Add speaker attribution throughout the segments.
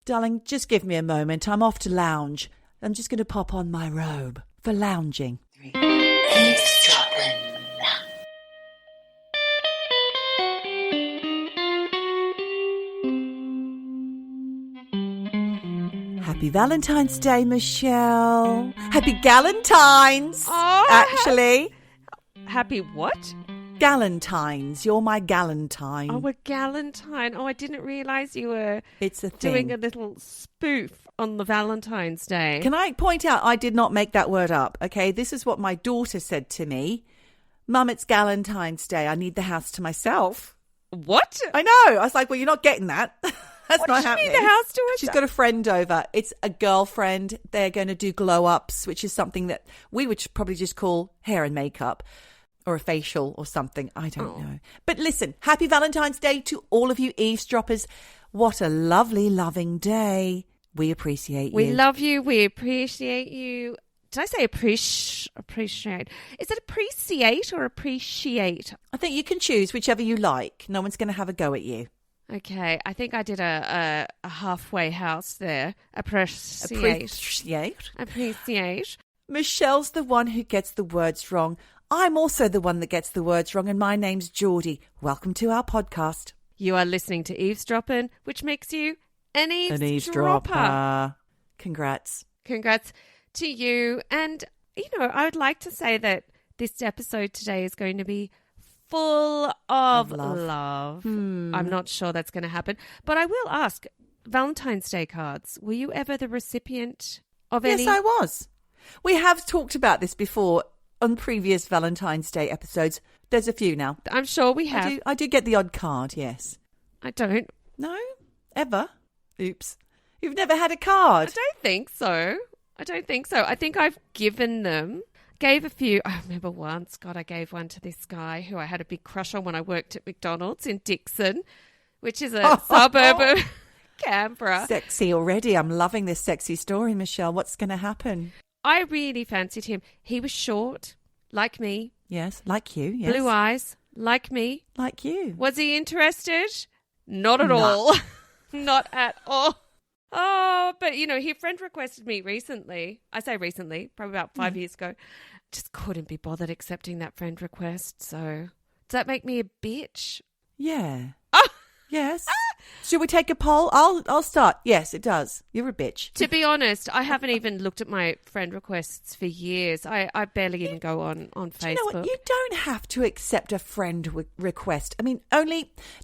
Speaker 1: Darling, just give me a moment. I'm off to lounge. I'm just going to pop on my robe for lounging.
Speaker 2: Eavesdroppin'.
Speaker 1: Happy Valentine's Day, Michelle. Happy Galentine's, actually.
Speaker 3: Happy what?
Speaker 1: Galentine's. You're my Galentine.
Speaker 3: Oh, a Galentine. Oh, I didn't realise you were
Speaker 1: It's a thing.
Speaker 3: doing a little spoof on the Valentine's Day.
Speaker 1: Can I point out I did not make that word up, okay? This is what my daughter said to me. Mum, it's Galentine's Day. I need the house to myself.
Speaker 3: What?
Speaker 1: I know. I was like, well, you're not getting that. That's
Speaker 3: What
Speaker 1: not
Speaker 3: does she
Speaker 1: happening.
Speaker 3: need the house to herself?
Speaker 1: She's got a friend over. It's a girlfriend. They're going to do glow-ups, which is something that we would probably just call hair and makeup or a facial or something. I don't know. But listen, happy Valentine's Day to all of you eavesdroppers. What a lovely, loving day. We appreciate you.
Speaker 3: We love you. We appreciate you. Did I say appreciate? Is it appreciate or appreciate?
Speaker 1: I think you can choose whichever you like. No one's going to have a go at you.
Speaker 3: Okay, I think I did a halfway house there. Appreciate.
Speaker 1: Michelle's the one who gets the words wrong. I'm also the one that gets the words wrong, and my name's Geordie. Welcome to our podcast.
Speaker 3: You are listening to Eavesdroppin', which makes you an eavesdropper.
Speaker 1: Eavesdropper. Congrats.
Speaker 3: Congrats to you. And, I would like to say that this episode today is going to be full of love. I'm not sure that's going to happen. But I will ask, Valentine's Day cards, were you ever the recipient of any?
Speaker 1: Yes, I was. We have talked about this before on previous Valentine's Day episodes. There's a few now.
Speaker 3: I'm sure we have.
Speaker 1: I do get the odd card, yes.
Speaker 3: I don't.
Speaker 1: No? Ever? Oops. You've never had a card?
Speaker 3: I don't think so. I think I've given them. Gave a few. I remember once, God, I gave one to this guy who I had a big crush on when I worked at McDonald's in Dixon, which is a suburb of Canberra.
Speaker 1: Sexy already. I'm loving this sexy story, Michelle. What's going to happen?
Speaker 3: I really fancied him. He was short, like me.
Speaker 1: Yes, like you. Yes.
Speaker 3: Blue eyes, like me.
Speaker 1: Like you.
Speaker 3: Was he interested? Not at all. Not at all. Oh, but, he friend requested me recently. I say recently, probably about 5 years ago. Just couldn't be bothered accepting that friend request. So does that make me a bitch?
Speaker 1: Yeah. Yes. Should we take a poll? I'll start. Yes, it does. You're a bitch.
Speaker 3: To be honest, I haven't even looked at my friend requests for years. I barely even go on Facebook.
Speaker 1: Do you know what? You don't have to accept a friend request. I mean,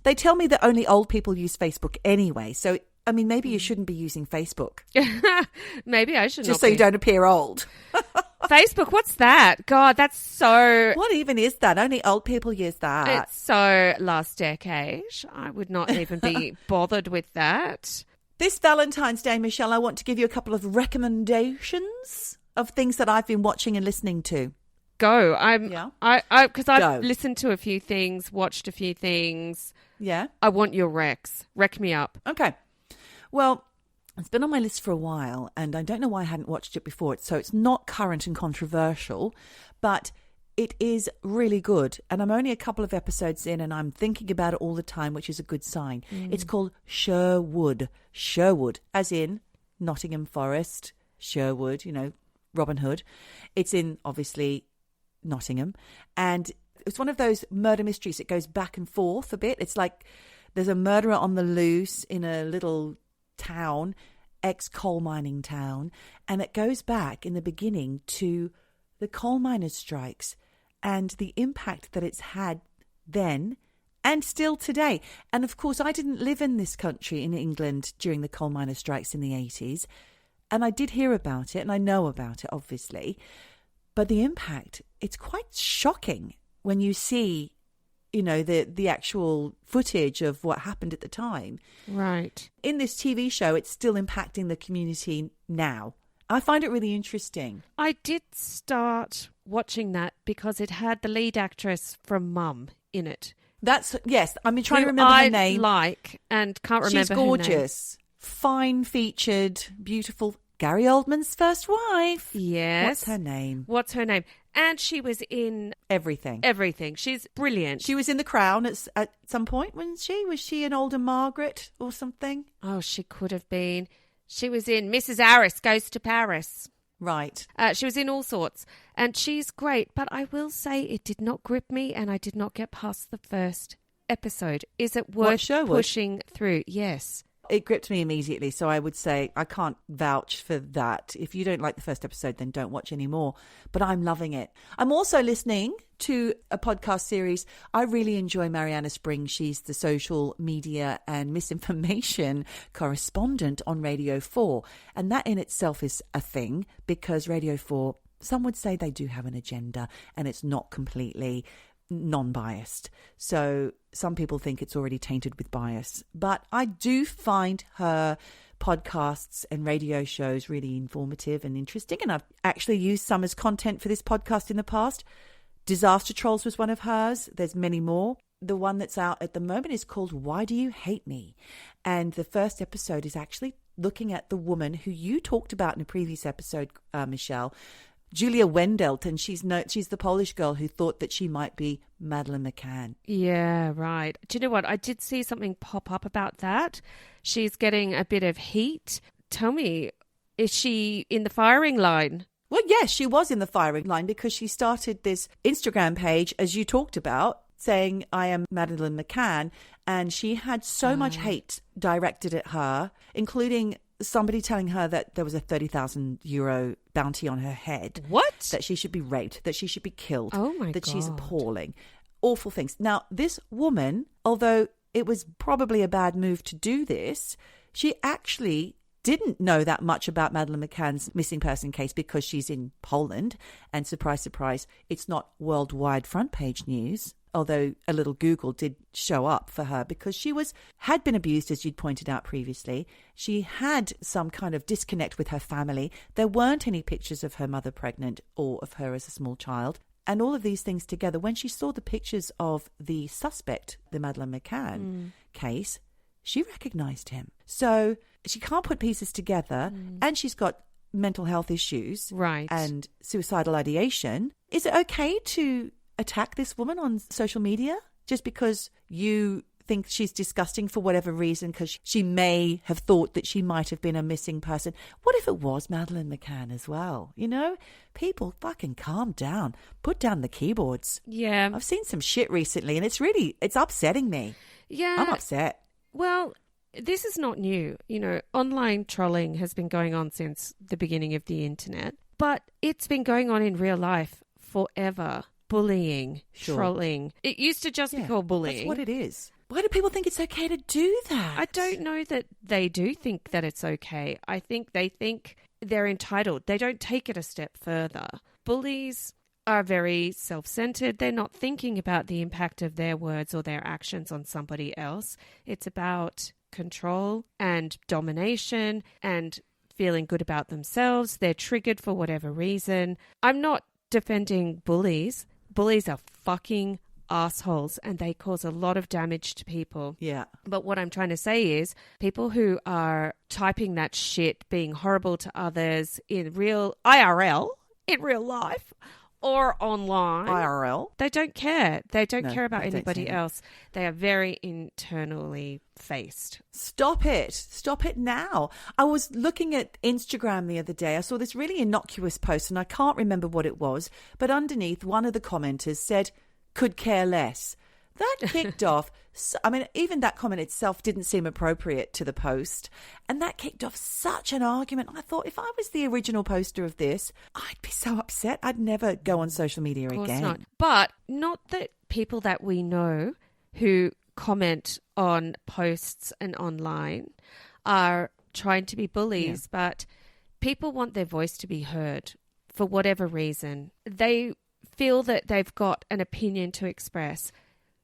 Speaker 1: they tell me that only old people use Facebook anyway. So, I mean, maybe you shouldn't be using Facebook.
Speaker 3: Maybe I should
Speaker 1: Just so you don't appear old.
Speaker 3: Facebook, what's that? God, that's so...
Speaker 1: What even is that? Only old people use that.
Speaker 3: It's so last decade. I would not even be bothered with that.
Speaker 1: This Valentine's Day, Michelle, I want to give you a couple of recommendations of things that I've been watching and listening to.
Speaker 3: Go. Because I've listened to a few things, watched a few things.
Speaker 1: Yeah.
Speaker 3: I want your recs. Rec me up.
Speaker 1: Okay. Well, it's been on my list for a while, and I don't know why I hadn't watched it before. So it's not current and controversial, but it is really good. And I'm only a couple of episodes in, and I'm thinking about it all the time, which is a good sign. It's called Sherwood. Sherwood, as in Nottingham Forest, Sherwood, Robin Hood. It's in, obviously, Nottingham. And it's one of those murder mysteries. It goes back and forth a bit. It's like there's a murderer on the loose in a little town, ex-coal mining town, and it goes back in the beginning to the coal miners' strikes and the impact that it's had then and still today. And of course, I didn't live in this country, in England, during the coal miners' strikes in the 80s, and I did hear about it, and I know about it, obviously, but the impact, it's quite shocking when you see the actual footage of what happened at the time.
Speaker 3: Right.
Speaker 1: In this TV show, it's still impacting the community now. I find it really interesting.
Speaker 3: I did start watching that because it had the lead actress from Mum in it.
Speaker 1: Yes. I'm trying to remember her name.
Speaker 3: And can't remember
Speaker 1: She's
Speaker 3: her name.
Speaker 1: gorgeous. Fine-featured, beautiful. Gary Oldman's first wife.
Speaker 3: Yes.
Speaker 1: What's her name?
Speaker 3: And she was in
Speaker 1: Everything.
Speaker 3: She's brilliant.
Speaker 1: She was in The Crown at some point, wasn't she? Was she an older Margaret or something?
Speaker 3: Oh, she could have been. She was in Mrs. Harris Goes to Paris.
Speaker 1: Right.
Speaker 3: She was in all sorts. And she's great. But I will say it did not grip me and I did not get past the first episode. Is it worth pushing through? Yes.
Speaker 1: It gripped me immediately, so I would say I can't vouch for that. If you don't like the first episode, then don't watch anymore. But I'm loving it. I'm also listening to a podcast series. I really enjoy Mariana Spring. She's the social media and misinformation correspondent on Radio 4. And that in itself is a thing, because Radio 4, some would say they do have an agenda and it's not completely non-biased. So some people think it's already tainted with bias. But I do find her podcasts and radio shows really informative and interesting. And I've actually used some as content for this podcast in the past. Disaster Trolls was one of hers. There's many more. The one that's out at the moment is called Why Do You Hate Me? And the first episode is actually looking at the woman who you talked about in a previous episode, Michelle, Julia Wendelt, and she's the Polish girl who thought that she might be Madeleine McCann.
Speaker 3: Yeah, right. Do you know what? I did see something pop up about that. She's getting a bit of heat. Tell me, is she in the firing line?
Speaker 1: Well, yes, she was in the firing line because she started this Instagram page, as you talked about, saying, I am Madeleine McCann. And she had so much hate directed at her, including somebody telling her that there was a €30,000 bounty on her head.
Speaker 3: What?
Speaker 1: That she should be raped, that she should be killed.
Speaker 3: Oh my God.
Speaker 1: That she's appalling. Awful things. Now, this woman, although it was probably a bad move to do this, she actually didn't know that much about Madeleine McCann's missing person case because she's in Poland. And surprise, surprise, it's not worldwide front page news. Although a little Google did show up for her because she had been abused, as you'd pointed out previously. She had some kind of disconnect with her family. There weren't any pictures of her mother pregnant or of her as a small child. And all of these things together, when she saw the pictures of the suspect, the Madeleine McCann case, she recognised him. So she can't put pieces together, and she's got mental health issues,
Speaker 3: right,
Speaker 1: and suicidal ideation. Is it okay to attack this woman on social media just because you think she's disgusting for whatever reason, because she may have thought that she might have been a missing person? What if it was Madeleine McCann as well? You know, people fucking calm down, put down the keyboards.
Speaker 3: Yeah,
Speaker 1: I've seen some shit recently and it's upsetting me.
Speaker 3: Yeah,
Speaker 1: I'm upset.
Speaker 3: Well, this is not new. You know, online trolling has been going on since the beginning of the internet, but it's been going on in real life forever. Bullying, trolling. It used to just be called bullying.
Speaker 1: That's what it is. Why do people think it's okay to do that?
Speaker 3: I don't know that they do think that it's okay. I think they think they're entitled. They don't take it a step further. Bullies are very self-centered. They're not thinking about the impact of their words or their actions on somebody else. It's about control and domination and feeling good about themselves. They're triggered for whatever reason. I'm not defending bullies. Bullies are fucking assholes and they cause a lot of damage to people.
Speaker 1: Yeah.
Speaker 3: But what I'm trying to say is people who are typing that shit, being horrible to others in real IRL, in real life, or online.
Speaker 1: IRL.
Speaker 3: They don't care. They don't care about anybody else. They are very internally faced.
Speaker 1: Stop it. Stop it now. I was looking at Instagram the other day. I saw this really innocuous post and I can't remember what it was, but underneath one of the commenters said, could care less. That kicked off. I mean, even that comment itself didn't seem appropriate to the post. And that kicked off such an argument. I thought if I was the original poster of this, I'd be so upset. I'd never go on social media again. Of course
Speaker 3: not. But not that people that we know who comment on posts and online are trying to be bullies, but people want their voice to be heard for whatever reason. They feel that they've got an opinion to express.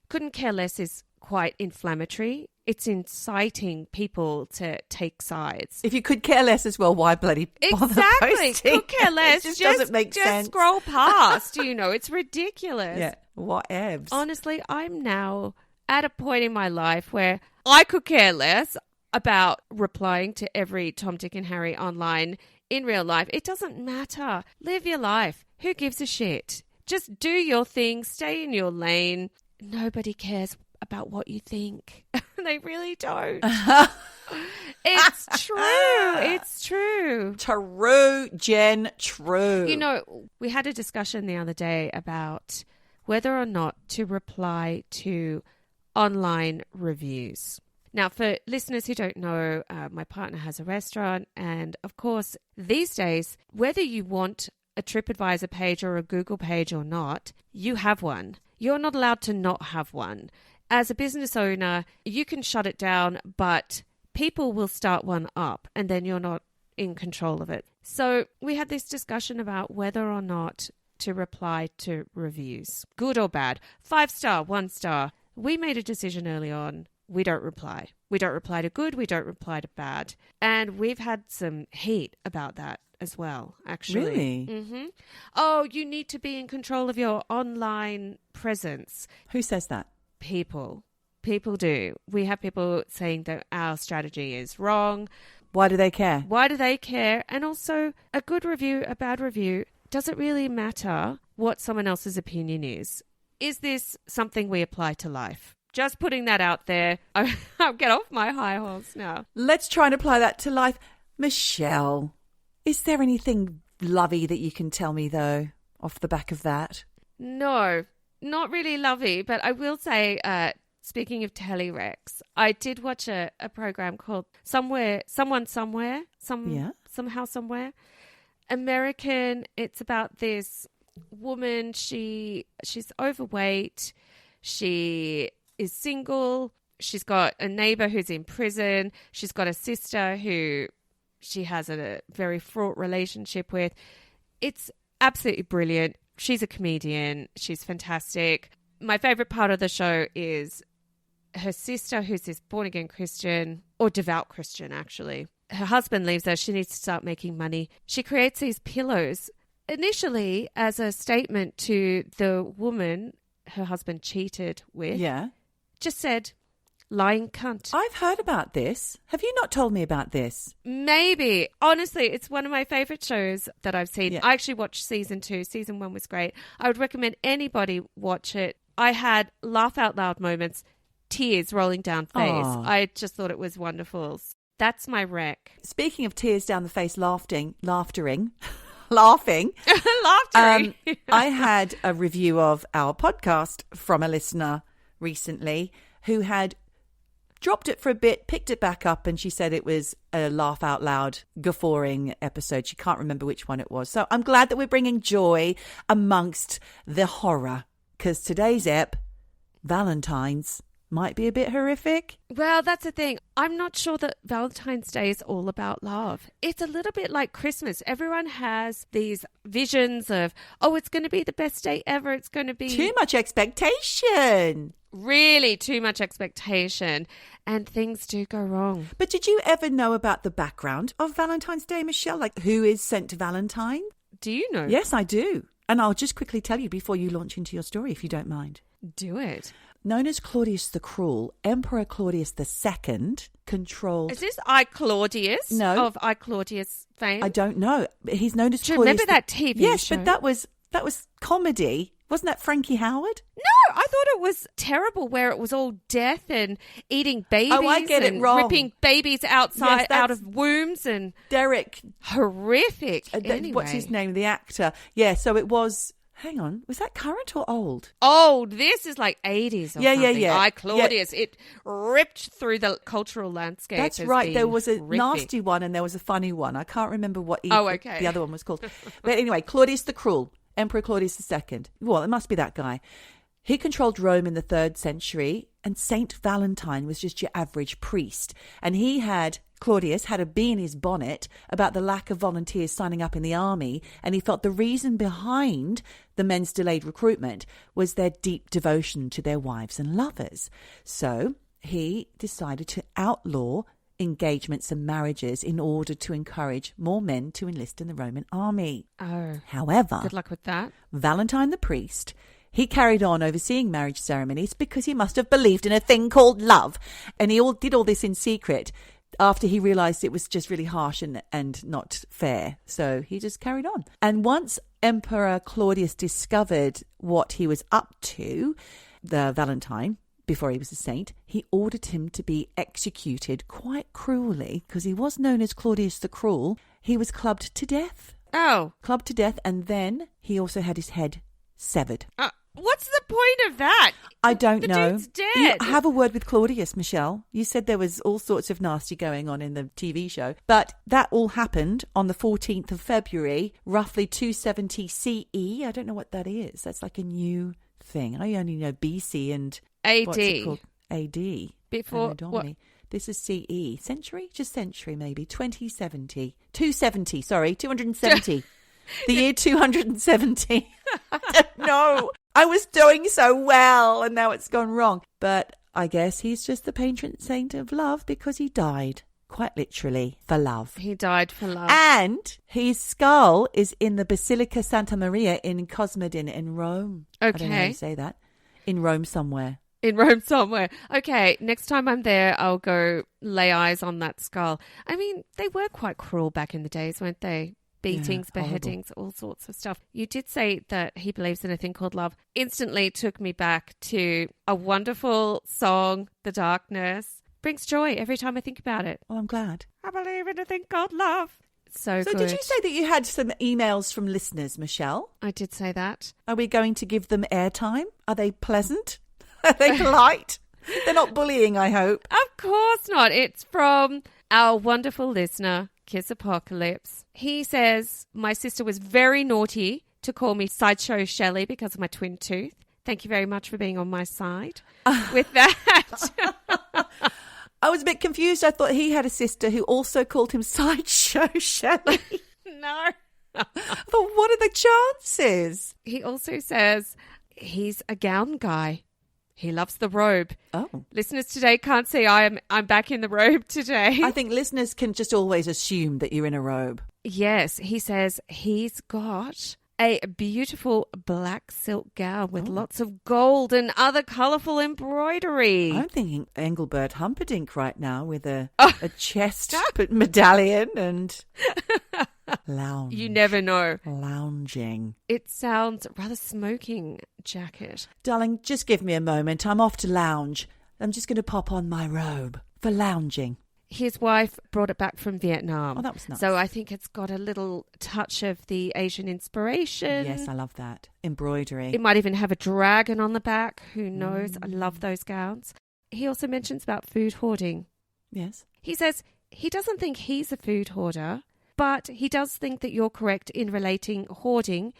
Speaker 3: Couldn't care less is quite inflammatory. It's inciting people to take sides.
Speaker 1: If you could care less as well, why bloody bother
Speaker 3: Exactly.
Speaker 1: posting?
Speaker 3: Could care less.
Speaker 1: It just doesn't make sense.
Speaker 3: Just scroll past, you know. It's ridiculous.
Speaker 1: Yeah, whatevs.
Speaker 3: Honestly, I'm now at a point in my life where I could care less about replying to every Tom, Dick and Harry online in real life. It doesn't matter. Live your life. Who gives a shit? Just do your thing. Stay in your lane. Nobody cares about what you think. They really don't. It's true. It's true.
Speaker 1: True, Jen, true.
Speaker 3: You know, we had a discussion the other day about whether or not to reply to online reviews. Now, for listeners who don't know, my partner has a restaurant. And of course, these days, whether you want a TripAdvisor page or a Google page or not, you have one. You're not allowed to not have one. As a business owner, you can shut it down, but people will start one up and then you're not in control of it. So we had this discussion about whether or not to reply to reviews, good or bad, 5-star, 1-star. We made a decision early on. We don't reply. We don't reply to good. We don't reply to bad. And we've had some heat about that as well, actually.
Speaker 1: Really?
Speaker 3: Mm-hmm. Oh, you need to be in control of your online presence.
Speaker 1: Who says that?
Speaker 3: People do. We have people saying that our strategy is wrong.
Speaker 1: Why do they care?
Speaker 3: Why do they care? And also, a good review, a bad review, does it really matter what someone else's opinion is? Is this something we apply to life? Just putting that out there. I'll get off my high horse now.
Speaker 1: Let's try and apply that to life. Michelle, is there anything lovey that you can tell me, though, off the back of that?
Speaker 3: No, not really lovey, but I will say, speaking of telerex, I did watch a program called Somehow Somewhere. American. It's about this woman. She's overweight. She is single. She's got a neighbor who's in prison. She's got a sister who she has a very fraught relationship with. It's absolutely brilliant. She's a comedian. She's fantastic. My favorite part of the show is her sister, who's this born-again Christian, or devout Christian, actually. Her husband leaves her. She needs to start making money. She creates these pillows initially as a statement to the woman her husband cheated with.
Speaker 1: Yeah.
Speaker 3: Just said, lying cunt.
Speaker 1: I've heard about this. Have you not told me about this?
Speaker 3: Maybe. Honestly, it's one of my favorite shows that I've seen.
Speaker 1: Yeah.
Speaker 3: I actually watched season 2. Season 1 was great. I would recommend anybody watch it. I had laugh out loud moments, tears rolling down face.
Speaker 1: Aww.
Speaker 3: I just thought it was wonderful. That's my rec.
Speaker 1: Speaking of tears down the face, laughing.
Speaker 3: Laughter.
Speaker 1: I had a review of our podcast from a listener recently who had dropped it for a bit, picked it back up, and she said it was a laugh out loud, guffawing episode. She can't remember which one it was. So I'm glad that we're bringing joy amongst the horror, because today's ep, Valentine's, might be a bit horrific.
Speaker 3: Well, that's the thing. I'm not sure that Valentine's Day is all about love. It's a little bit like Christmas. Everyone has these visions of, oh, it's going to be the best day ever. It's going to be...
Speaker 1: Too much expectation.
Speaker 3: Really too much expectation. And things do go wrong.
Speaker 1: But did you ever know about the background of Valentine's Day, Michelle? Like, who is sent to Valentine?
Speaker 3: Do you know?
Speaker 1: Yes, I do. And I'll just quickly tell you before you launch into your story, if you don't mind.
Speaker 3: Do it.
Speaker 1: Known as Claudius the Cruel, Emperor Claudius II controlled...
Speaker 3: Is this I Claudius?
Speaker 1: No.
Speaker 3: Of I Claudius fame?
Speaker 1: I don't know. He's known as
Speaker 3: Do you
Speaker 1: Claudius...
Speaker 3: remember that TV
Speaker 1: Yes,
Speaker 3: show?
Speaker 1: but that was comedy. Wasn't that Frankie Howard?
Speaker 3: No, I thought it was terrible where it was all death and eating babies.
Speaker 1: Oh, I get it
Speaker 3: and
Speaker 1: wrong.
Speaker 3: Ripping babies outside out of wombs and...
Speaker 1: Derek...
Speaker 3: Horrific. Anyway.
Speaker 1: What's his name? The actor. Yeah, so it was... Hang on, was that current or old?
Speaker 3: Old. This is like 80s or something.
Speaker 1: Yeah.
Speaker 3: I Claudius. Yeah. It ripped through the cultural landscape.
Speaker 1: That's right. There was a
Speaker 3: horrific.
Speaker 1: nasty one and there was a funny one. I can't remember what the other one was called. But anyway, Claudius the Cruel, Emperor Claudius II. Well, it must be that guy. He controlled Rome in the 3rd century, and Saint Valentine was just your average priest. And Claudius had a bee in his bonnet about the lack of volunteers signing up in the army, and he thought the reason behind the men's delayed recruitment was their deep devotion to their wives and lovers. So he decided to outlaw engagements and marriages in order to encourage more men to enlist in the Roman army.
Speaker 3: Oh.
Speaker 1: However,
Speaker 3: Good luck with that.
Speaker 1: Valentine the priest... He carried on overseeing marriage ceremonies because he must have believed in a thing called love. And he did all this in secret. after he realized it was just really harsh and not fair. So he just carried on. And once Emperor Claudius discovered what he was up to, the Valentine, before he was a saint, he ordered him to be executed quite cruelly because he was known as Claudius the Cruel. He was clubbed to death.
Speaker 3: Oh.
Speaker 1: Clubbed to death, and then he also had his head severed.
Speaker 3: What's the point of that?
Speaker 1: I don't know.
Speaker 3: The dude's dead.
Speaker 1: You have a word with Claudius, Michelle. You said there was all sorts of nasty going on in the TV show, but that all happened on the 14th of February, roughly 270 CE. I don't know what that is. That's like a new thing. I only know BC and
Speaker 3: AD.
Speaker 1: What's it called? AD.
Speaker 3: Before what?
Speaker 1: This is CE. Century? Just century, maybe. 270. 270. The year 270. I don't know. I was doing so well and now it's gone wrong. But I guess he's just the patron saint of love because he died, quite literally, for love.
Speaker 3: He died for love.
Speaker 1: And his skull is in the Basilica Santa Maria in Cosmedin in Rome.
Speaker 3: Okay.
Speaker 1: I don't know how you say that. In Rome somewhere.
Speaker 3: In Rome somewhere. Okay, next time I'm there, I'll go lay eyes on that skull. I mean, they were quite cruel back in the days, weren't they? Beatings,
Speaker 1: Yeah,
Speaker 3: beheadings, all sorts of stuff. You did say that he believes in a thing called love. Instantly took me back to a wonderful song, The Darkness. Brings joy every time I think about it.
Speaker 1: Well, I'm glad.
Speaker 3: I believe in a thing called love. So good.
Speaker 1: Did you say that you had some emails from listeners, Michelle?
Speaker 3: I did say that.
Speaker 1: Are we going to give them airtime? Are they pleasant? Are they polite? They're not bullying, I hope.
Speaker 3: Of course not. It's from our wonderful listener, Kiss Apocalypse. He says, my sister was very naughty to call me Sideshow Shelley because of my twin tooth. Thank you very much for being on my side with that.
Speaker 1: I was a bit confused. I thought he had a sister who also called him Sideshow Shelley.
Speaker 3: No.
Speaker 1: But what are the chances?
Speaker 3: He also says he's a gown guy. He loves the robe.
Speaker 1: Oh.
Speaker 3: Listeners today can't see I'm back in the robe today.
Speaker 1: I think listeners can just always assume that you're in a robe.
Speaker 3: Yes, he says he's got a beautiful black silk gown with lots of gold and other colourful embroidery.
Speaker 1: I'm thinking Engelbert Humperdinck right now with a chest medallion and lounge.
Speaker 3: You never know.
Speaker 1: Lounging.
Speaker 3: It sounds rather smoking jacket.
Speaker 1: Darling, just give me a moment. I'm off to lounge. I'm just going to pop on my robe for lounging.
Speaker 3: His wife brought it back from Vietnam.
Speaker 1: Oh, that was nice.
Speaker 3: So I think it's got a little touch of the Asian inspiration.
Speaker 1: Yes, I love that. Embroidery.
Speaker 3: It might even have a dragon on the back. Who knows? I love those gowns. He also mentions about food hoarding.
Speaker 1: Yes.
Speaker 3: He says he doesn't think he's a food hoarder, but he does think that you're correct in relating hoarding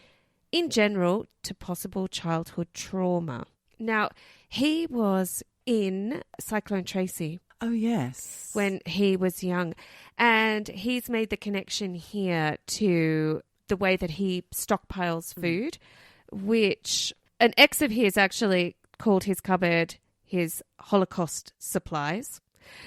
Speaker 3: in general to possible childhood trauma. Now, he was in Cyclone Tracy.
Speaker 1: Oh, yes.
Speaker 3: When he was young. And he's made the connection here to the way that he stockpiles food, which an ex of his actually called his cupboard his Holocaust supplies.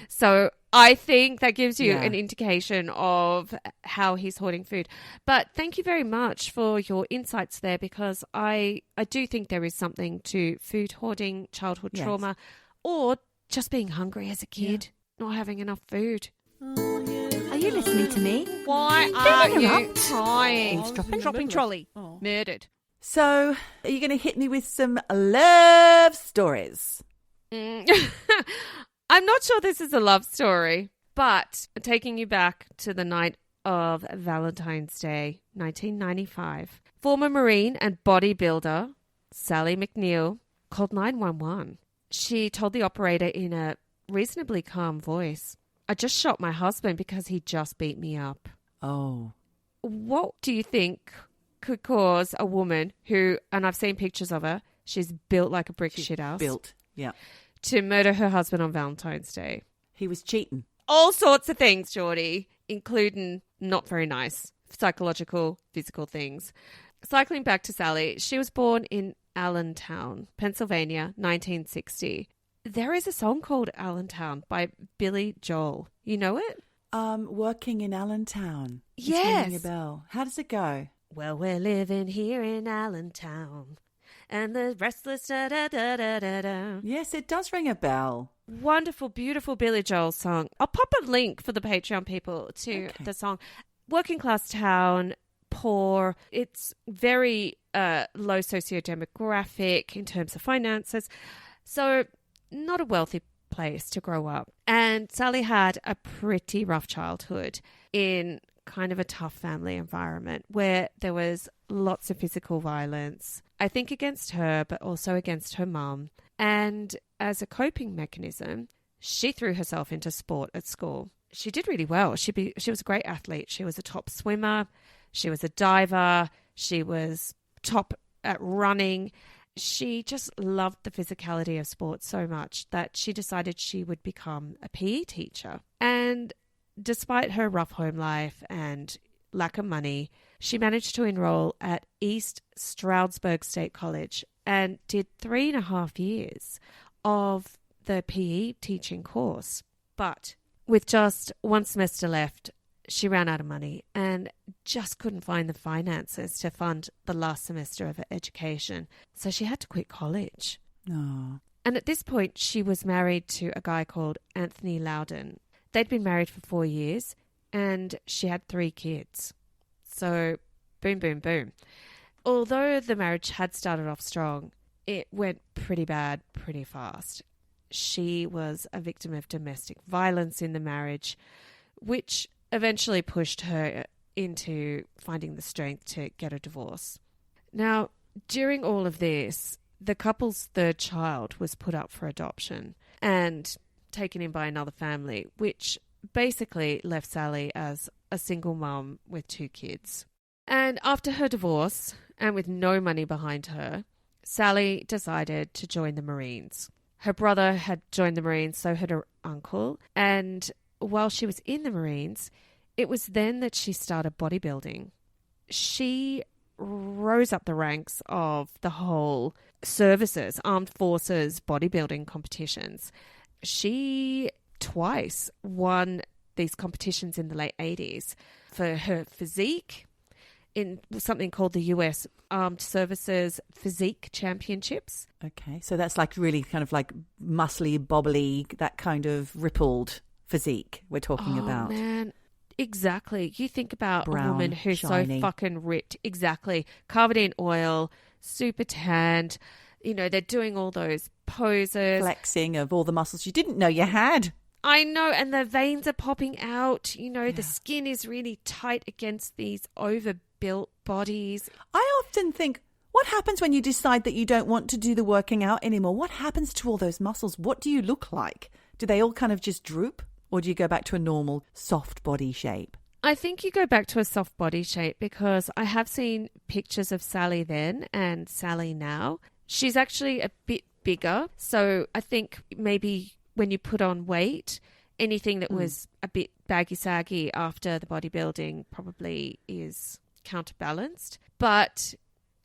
Speaker 3: So I think that gives you an indication of how he's hoarding food. But thank you very much for your insights there, because I do think there is something to food hoarding, childhood trauma, or just being hungry as a kid, not having enough food.
Speaker 4: Are you listening to me?
Speaker 3: Why are you crying?
Speaker 4: Dropping trolley.
Speaker 3: Murdered.
Speaker 1: So, are you going to hit me with some love stories?
Speaker 3: I'm not sure this is a love story, but taking you back to the night of Valentine's Day, 1995. Former Marine and bodybuilder Sally McNeil called 911. She told the operator in a reasonably calm voice, I just shot my husband because he just beat me up.
Speaker 1: Oh.
Speaker 3: What do you think could cause a woman who, and I've seen pictures of her, she's built like a brick shithouse.
Speaker 1: Built, yeah.
Speaker 3: To murder her husband on Valentine's Day?
Speaker 1: He was cheating.
Speaker 3: All sorts of things, Geordie, including not very nice, psychological, physical things. Cycling back to Sally, she was born in Allentown, Pennsylvania, 1960. There is a song called Allentown by Billy Joel. You know it?
Speaker 1: Working in Allentown. It's
Speaker 3: Yes.
Speaker 1: ringing a bell. How does it go?
Speaker 3: Well, we're living here in Allentown, and the restless da-da-da-da-da-da.
Speaker 1: Yes, it does ring a bell.
Speaker 3: Wonderful, beautiful Billy Joel song. I'll pop a link for the Patreon people to the song. Working class town, poor. It's very low sociodemographic in terms of finances. So not a wealthy place to grow up. And Sally had a pretty rough childhood in kind of a tough family environment where there was lots of physical violence, I think against her, but also against her mum. And as a coping mechanism, she threw herself into sport at school. She did really well. She was a great athlete. She was a top swimmer. She was a diver. She was top at running. She just loved the physicality of sports so much that she decided she would become a PE teacher. And despite her rough home life and lack of money, she managed to enroll at East Stroudsburg State College and did 3.5 years of the PE teaching course. But with just one semester left, she ran out of money and just couldn't find the finances to fund the last semester of her education. So she had to quit college.
Speaker 1: Oh.
Speaker 3: And at this point, she was married to a guy called Anthony Loudon. They'd been married for 4 years and she had 3 kids. So boom, boom, boom. Although the marriage had started off strong, it went pretty bad pretty fast. She was a victim of domestic violence in the marriage, which eventually pushed her into finding the strength to get a divorce. Now, during all of this, the couple's third child was put up for adoption and taken in by another family, which basically left Sally as a single mum with 2 kids. And after her divorce, and with no money behind her, Sally decided to join the Marines. Her brother had joined the Marines, so had her uncle. And while she was in the Marines, it was then that she started bodybuilding. She rose up the ranks of the whole services, armed forces, bodybuilding competitions. She twice won these competitions in the late 80s for her physique in something called the US Armed Services Physique Championships.
Speaker 1: Okay, so that's like really kind of like muscly, bobbly, that kind of rippled physique we're talking about.
Speaker 3: Oh, man. Exactly. You think about
Speaker 1: Brown,
Speaker 3: a woman who's
Speaker 1: shiny.
Speaker 3: so fucking ripped. Exactly. Covered in oil, super tanned. You know, they're doing all those poses.
Speaker 1: Flexing of all the muscles you didn't know you had.
Speaker 3: I know, and the veins are popping out. You know, the skin is really tight against these overbuilt bodies.
Speaker 1: I often think, what happens when you decide that you don't want to do the working out anymore? What happens to all those muscles? What do you look like? Do they all kind of just droop? Or do you go back to a normal soft body shape?
Speaker 3: I think you go back to a soft body shape because I have seen pictures of Sally then and Sally now. She's actually a bit bigger. So I think maybe when you put on weight, anything that was a bit baggy-saggy after the bodybuilding probably is counterbalanced. But,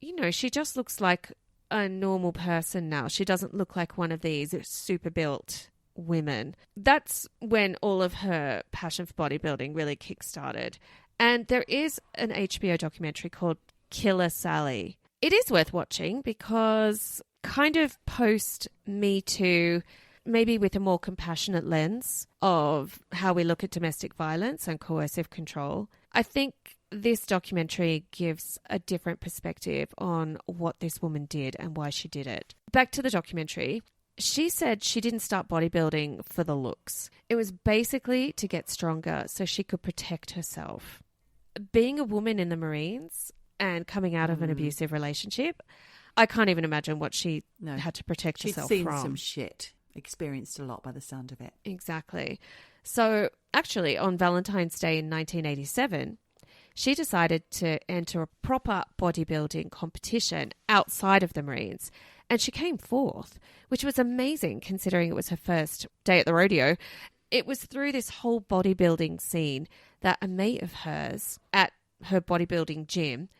Speaker 3: you know, she just looks like a normal person now. She doesn't look like one of these super built women. That's when all of her passion for bodybuilding really kick-started. And there is an HBO documentary called Killer Sally. It is worth watching because kind of post Me Too, maybe with a more compassionate lens of how we look at domestic violence and coercive control, I think this documentary gives a different perspective on what this woman did and why she did it. Back to the documentary. She said she didn't start bodybuilding for the looks. It was basically to get stronger so she could protect herself. Being a woman in the Marines and coming out of an abusive relationship, I can't even imagine what she had to protect herself from.
Speaker 1: She'd seen some shit, experienced a lot by the sound of it.
Speaker 3: Exactly. So actually on Valentine's Day in 1987, she decided to enter a proper bodybuilding competition outside of the Marines. And she came 4th, which was amazing considering it was her first day at the rodeo. It was through this whole bodybuilding scene that a mate of hers at her bodybuilding gym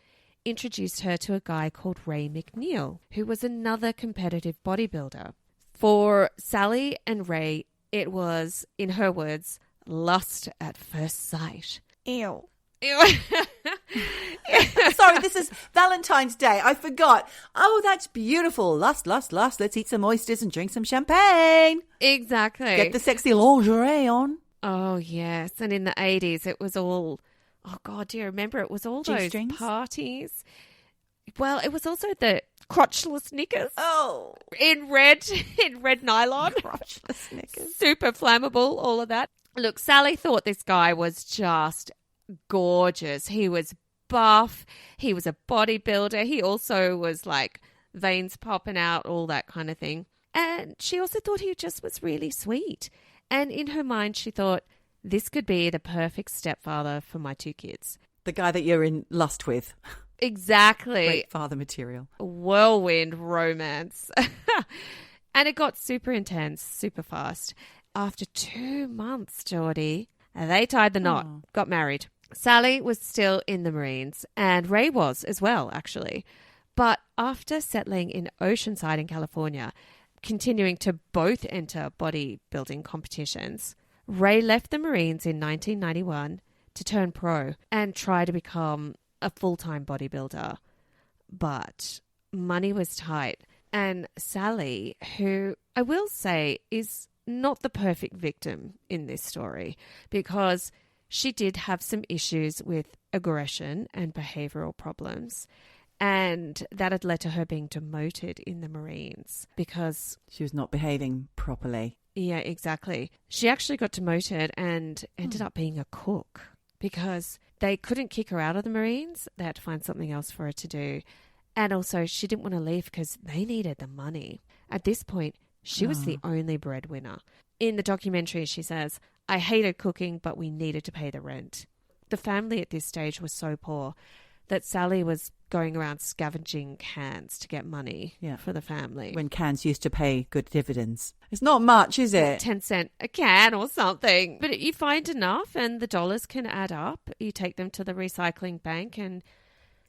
Speaker 3: introduced her to a guy called Ray McNeil, who was another competitive bodybuilder. For Sally and Ray, it was, in her words, lust at first sight.
Speaker 1: Ew. Sorry, this is Valentine's Day. I forgot. Oh, that's beautiful. Lust. Let's eat some oysters and drink some champagne.
Speaker 3: Exactly.
Speaker 1: Get the sexy lingerie on.
Speaker 3: Oh, yes. And in the 80s, it was all, oh, God, do you remember? It was all those
Speaker 1: G-strings?
Speaker 3: parties. Well, it was also the crotchless knickers.
Speaker 1: Oh.
Speaker 3: In red nylon.
Speaker 1: Crotchless knickers.
Speaker 3: Super flammable, all of that. Look, Sally thought this guy was just gorgeous. He was buff. He was a bodybuilder. He also was like veins popping out, all that kind of thing. And she also thought he just was really sweet. And in her mind, she thought, this could be the perfect stepfather for my 2 kids.
Speaker 1: The guy that you're in lust with.
Speaker 3: Exactly.
Speaker 1: Great father material.
Speaker 3: Whirlwind romance. And it got super intense, super fast. After 2 months, Geordie, they tied the knot, got married. Sally was still in the Marines, and Ray was as well, actually. But after settling in Oceanside in California, continuing to both enter bodybuilding competitions, Ray left the Marines in 1991 to turn pro and try to become a full-time bodybuilder. But money was tight, and Sally, who I will say is not the perfect victim in this story, because she did have some issues with aggression and behavioural problems. And that had led to her being demoted in the Marines because
Speaker 1: she was not behaving properly.
Speaker 3: Yeah, exactly. She actually got demoted and ended up being a cook because they couldn't kick her out of the Marines. They had to find something else for her to do. And also she didn't want to leave because they needed the money. At this point, she was the only breadwinner. In the documentary, she says, I hated cooking, but we needed to pay the rent. The family at this stage was so poor that Sally was going around scavenging cans to get money for the family.
Speaker 1: When cans used to pay good dividends. It's not much, is it?
Speaker 3: 10 cents a can or something. But you find enough and the dollars can add up. You take them to the recycling bank and,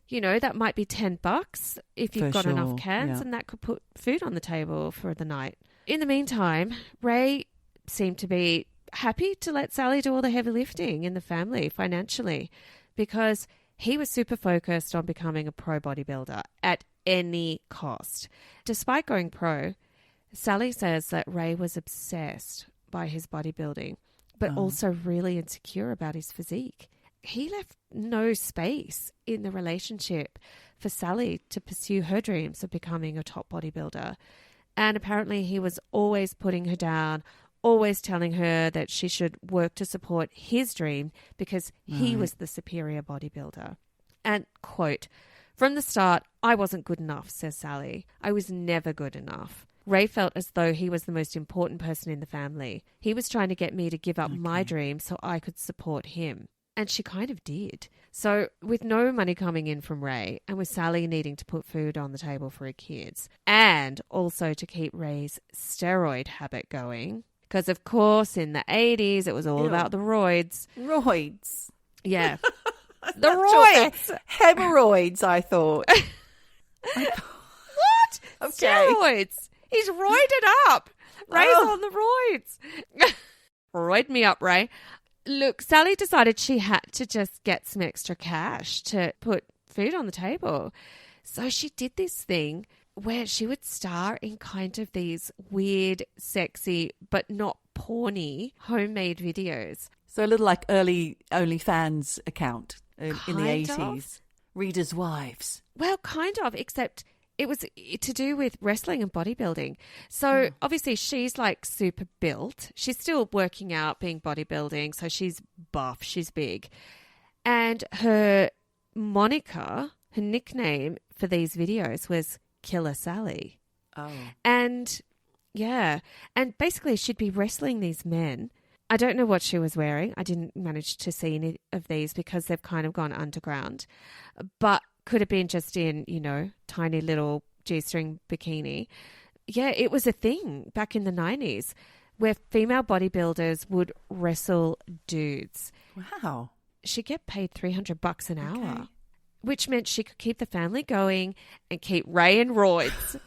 Speaker 3: you know, that might be $10 if you've got enough cans and that could put food on the table for the night. In the meantime, Ray seemed to be happy to let Sally do all the heavy lifting in the family financially because he was super focused on becoming a pro bodybuilder at any cost. Despite going pro, Sally says that Ray was obsessed by his bodybuilding, but also really insecure about his physique. He left no space in the relationship for Sally to pursue her dreams of becoming a top bodybuilder. And apparently he was always putting her down, always telling her that she should work to support his dream because he was the superior bodybuilder. And, quote, from the start, I wasn't good enough, says Sally. I was never good enough. Ray felt as though he was the most important person in the family. He was trying to get me to give up my dream so I could support him. And she kind of did. So with no money coming in from Ray and with Sally needing to put food on the table for her kids and also to keep Ray's steroid habit going, because, of course, in the 80s, it was all about the roids.
Speaker 1: Roids.
Speaker 3: Yeah. The roids.
Speaker 1: Hemorrhoids, I thought.
Speaker 3: What?
Speaker 1: Okay.
Speaker 3: Steroids. He's roided up. Ray's on the roids. Roid me up, Ray. Look, Sally decided she had to just get some extra cash to put food on the table. So she did this thing where she would star in kind of these weird, sexy, but not porny homemade videos.
Speaker 1: So a little like early OnlyFans account in the
Speaker 3: Kind of.
Speaker 1: 80s. Readers' Wives.
Speaker 3: Well, kind of, except it was to do with wrestling and bodybuilding. So obviously she's like super built. She's still working out, being bodybuilding. So she's buff, she's big. And her moniker, her nickname for these videos was Killer Sally.
Speaker 1: Oh.
Speaker 3: And yeah, and basically she'd be wrestling these men. I don't know what she was wearing. I didn't manage to see any of these because they've kind of gone underground. But could have been just in, you know, tiny little G-string bikini. Yeah, it was a thing back in the 90s where female bodybuilders would wrestle dudes.
Speaker 1: Wow.
Speaker 3: She'd get paid $300 an hour, which meant she could keep the family going and keep Ray and roids.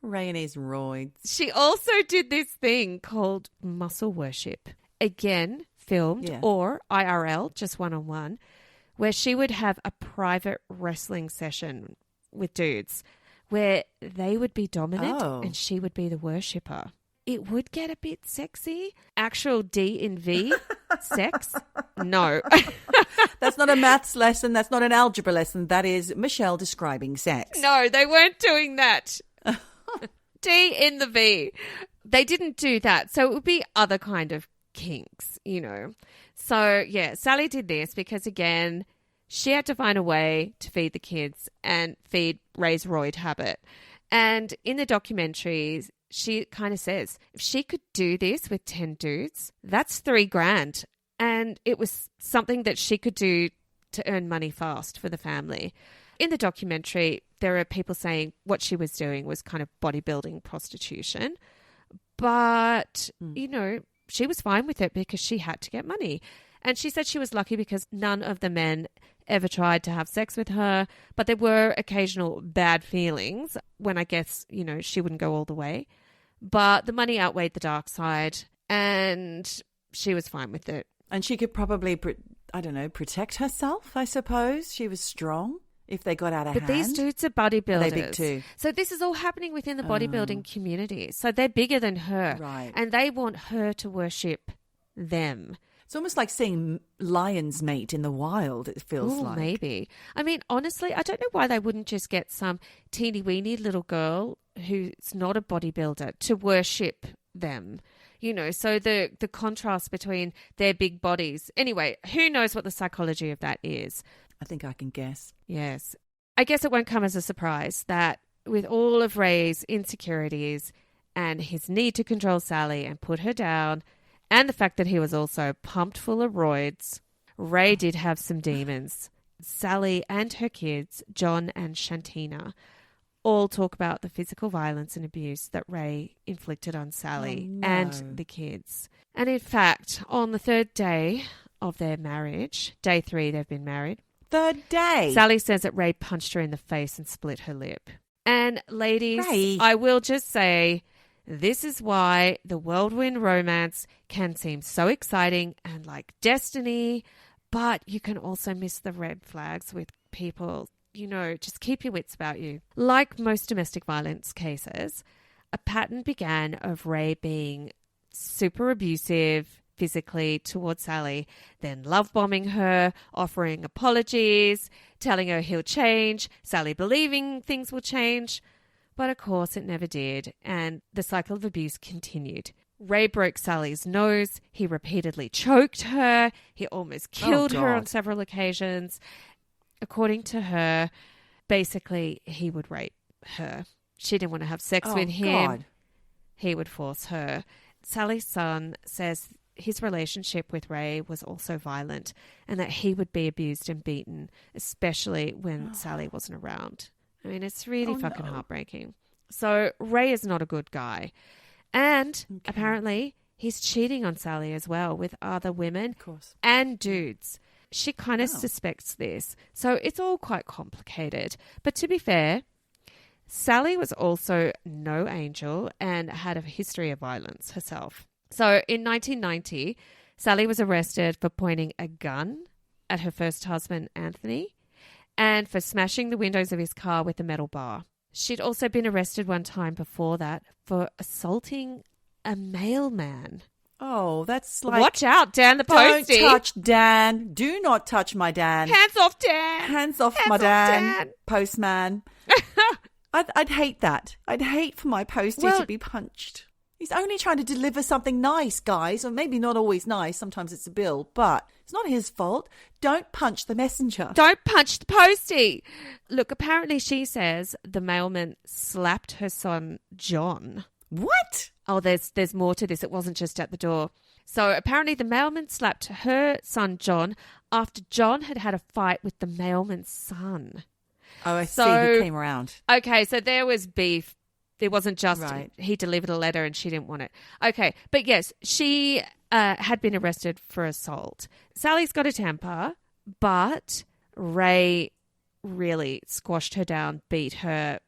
Speaker 1: Ray and his roids.
Speaker 3: She also did this thing called muscle worship. Again, filmed,
Speaker 1: Yeah.
Speaker 3: or IRL, just one-on-one, where she would have a private wrestling session with dudes where they would be dominant and she would be the worshipper. It would get a bit sexy. Actual D in V sex? No.
Speaker 1: That's not a maths lesson. That's not an algebra lesson. That is Michelle describing sex.
Speaker 3: No, they weren't doing that. D in the V. They didn't do that. So it would be other kind of kinks, you know. So, yeah, Sally did this because, again, she had to find a way to feed the kids and feed Ray's roid habit. And in the documentaries, she kind of says, if she could do this with 10 dudes, that's $3,000. And it was something that she could do to earn money fast for the family. In the documentary, there are people saying what she was doing was kind of bodybuilding prostitution. But, you know, she was fine with it because she had to get money. And she said she was lucky because none of the men ever tried to have sex with her. But there were occasional bad feelings when I guess, you know, she wouldn't go all the way. But the money outweighed the dark side and she was fine with it.
Speaker 1: And she could probably, protect herself, I suppose. She was strong if they got out of hand.
Speaker 3: But these dudes are bodybuilders.
Speaker 1: Are they big too?
Speaker 3: So this is all happening within the bodybuilding community. So they're bigger than her.
Speaker 1: Right.
Speaker 3: And they want her to worship them.
Speaker 1: It's almost like seeing lions mate in the wild, it feels like.
Speaker 3: Maybe. I mean, honestly, I don't know why they wouldn't just get some teeny-weeny little girl who's not a bodybuilder to worship them. You know, so the contrast between their big bodies. Anyway, who knows what the psychology of that is?
Speaker 1: I think I can guess.
Speaker 3: Yes. I guess it won't come as a surprise that with all of Ray's insecurities and his need to control Sally and put her down, and the fact that he was also pumped full of roids, Ray did have some demons. Sally and her kids, John and Shantina, all talk about the physical violence and abuse that Ray inflicted on Sally and the kids. And in fact, on the third day of their marriage, day 3 they've been married.
Speaker 1: Third day.
Speaker 3: Sally says that Ray punched her in the face and split her lip. And ladies,
Speaker 1: Ray.
Speaker 3: I will just say, this is why the whirlwind romance can seem so exciting and like destiny, but you can also miss the red flags with people. You know, just keep your wits about you. Like most domestic violence cases, a pattern began of Ray being super abusive physically towards Sally, then love bombing her, offering apologies, telling her he'll change, Sally believing things will change. But of course it never did, and the cycle of abuse continued. Ray broke Sally's nose, he repeatedly choked her, he almost killed her on several occasions. According to her, basically he would rape her. She didn't want to have sex with him.
Speaker 1: God.
Speaker 3: He would force her. Sally's son says his relationship with Ray was also violent and that he would be abused and beaten, especially when Sally wasn't around. I mean, it's really fucking heartbreaking. So Ray is not a good guy. And apparently he's cheating on Sally as well with other women
Speaker 1: Of course.
Speaker 3: and dudes. She kind of suspects this. So it's all quite complicated. But to be fair, Sally was also no angel and had a history of violence herself. So in 1990, Sally was arrested for pointing a gun at her first husband, Anthony, and for smashing the windows of his car with a metal bar. She'd also been arrested one time before that for assaulting a mailman.
Speaker 1: Oh, that's like...
Speaker 3: Watch out, Dan the
Speaker 1: Don't
Speaker 3: postie.
Speaker 1: touch Dan. Do not touch my Dan.
Speaker 3: Hands off, Dan.
Speaker 1: Hands off
Speaker 3: Hands
Speaker 1: my
Speaker 3: off,
Speaker 1: Dan.
Speaker 3: Dan.
Speaker 1: Postman. I'd hate that. I'd hate for my postie to be punched. He's only trying to deliver something nice, guys. Or maybe not always nice. Sometimes it's a bill. But it's not his fault. Don't punch the messenger.
Speaker 3: Don't punch the postie. Look, apparently she says the mailman slapped her son, John.
Speaker 1: What?
Speaker 3: Oh, there's more to this. It wasn't just at the door. So apparently the mailman slapped her son, John, after John had had a fight with the mailman's son.
Speaker 1: Oh, I see. He came around.
Speaker 3: Okay, so there was beef. It wasn't just he delivered a letter and she didn't want it. Okay, but yes, she had been arrested for assault. Sally's got a temper, but Ray really squashed her down, beat her,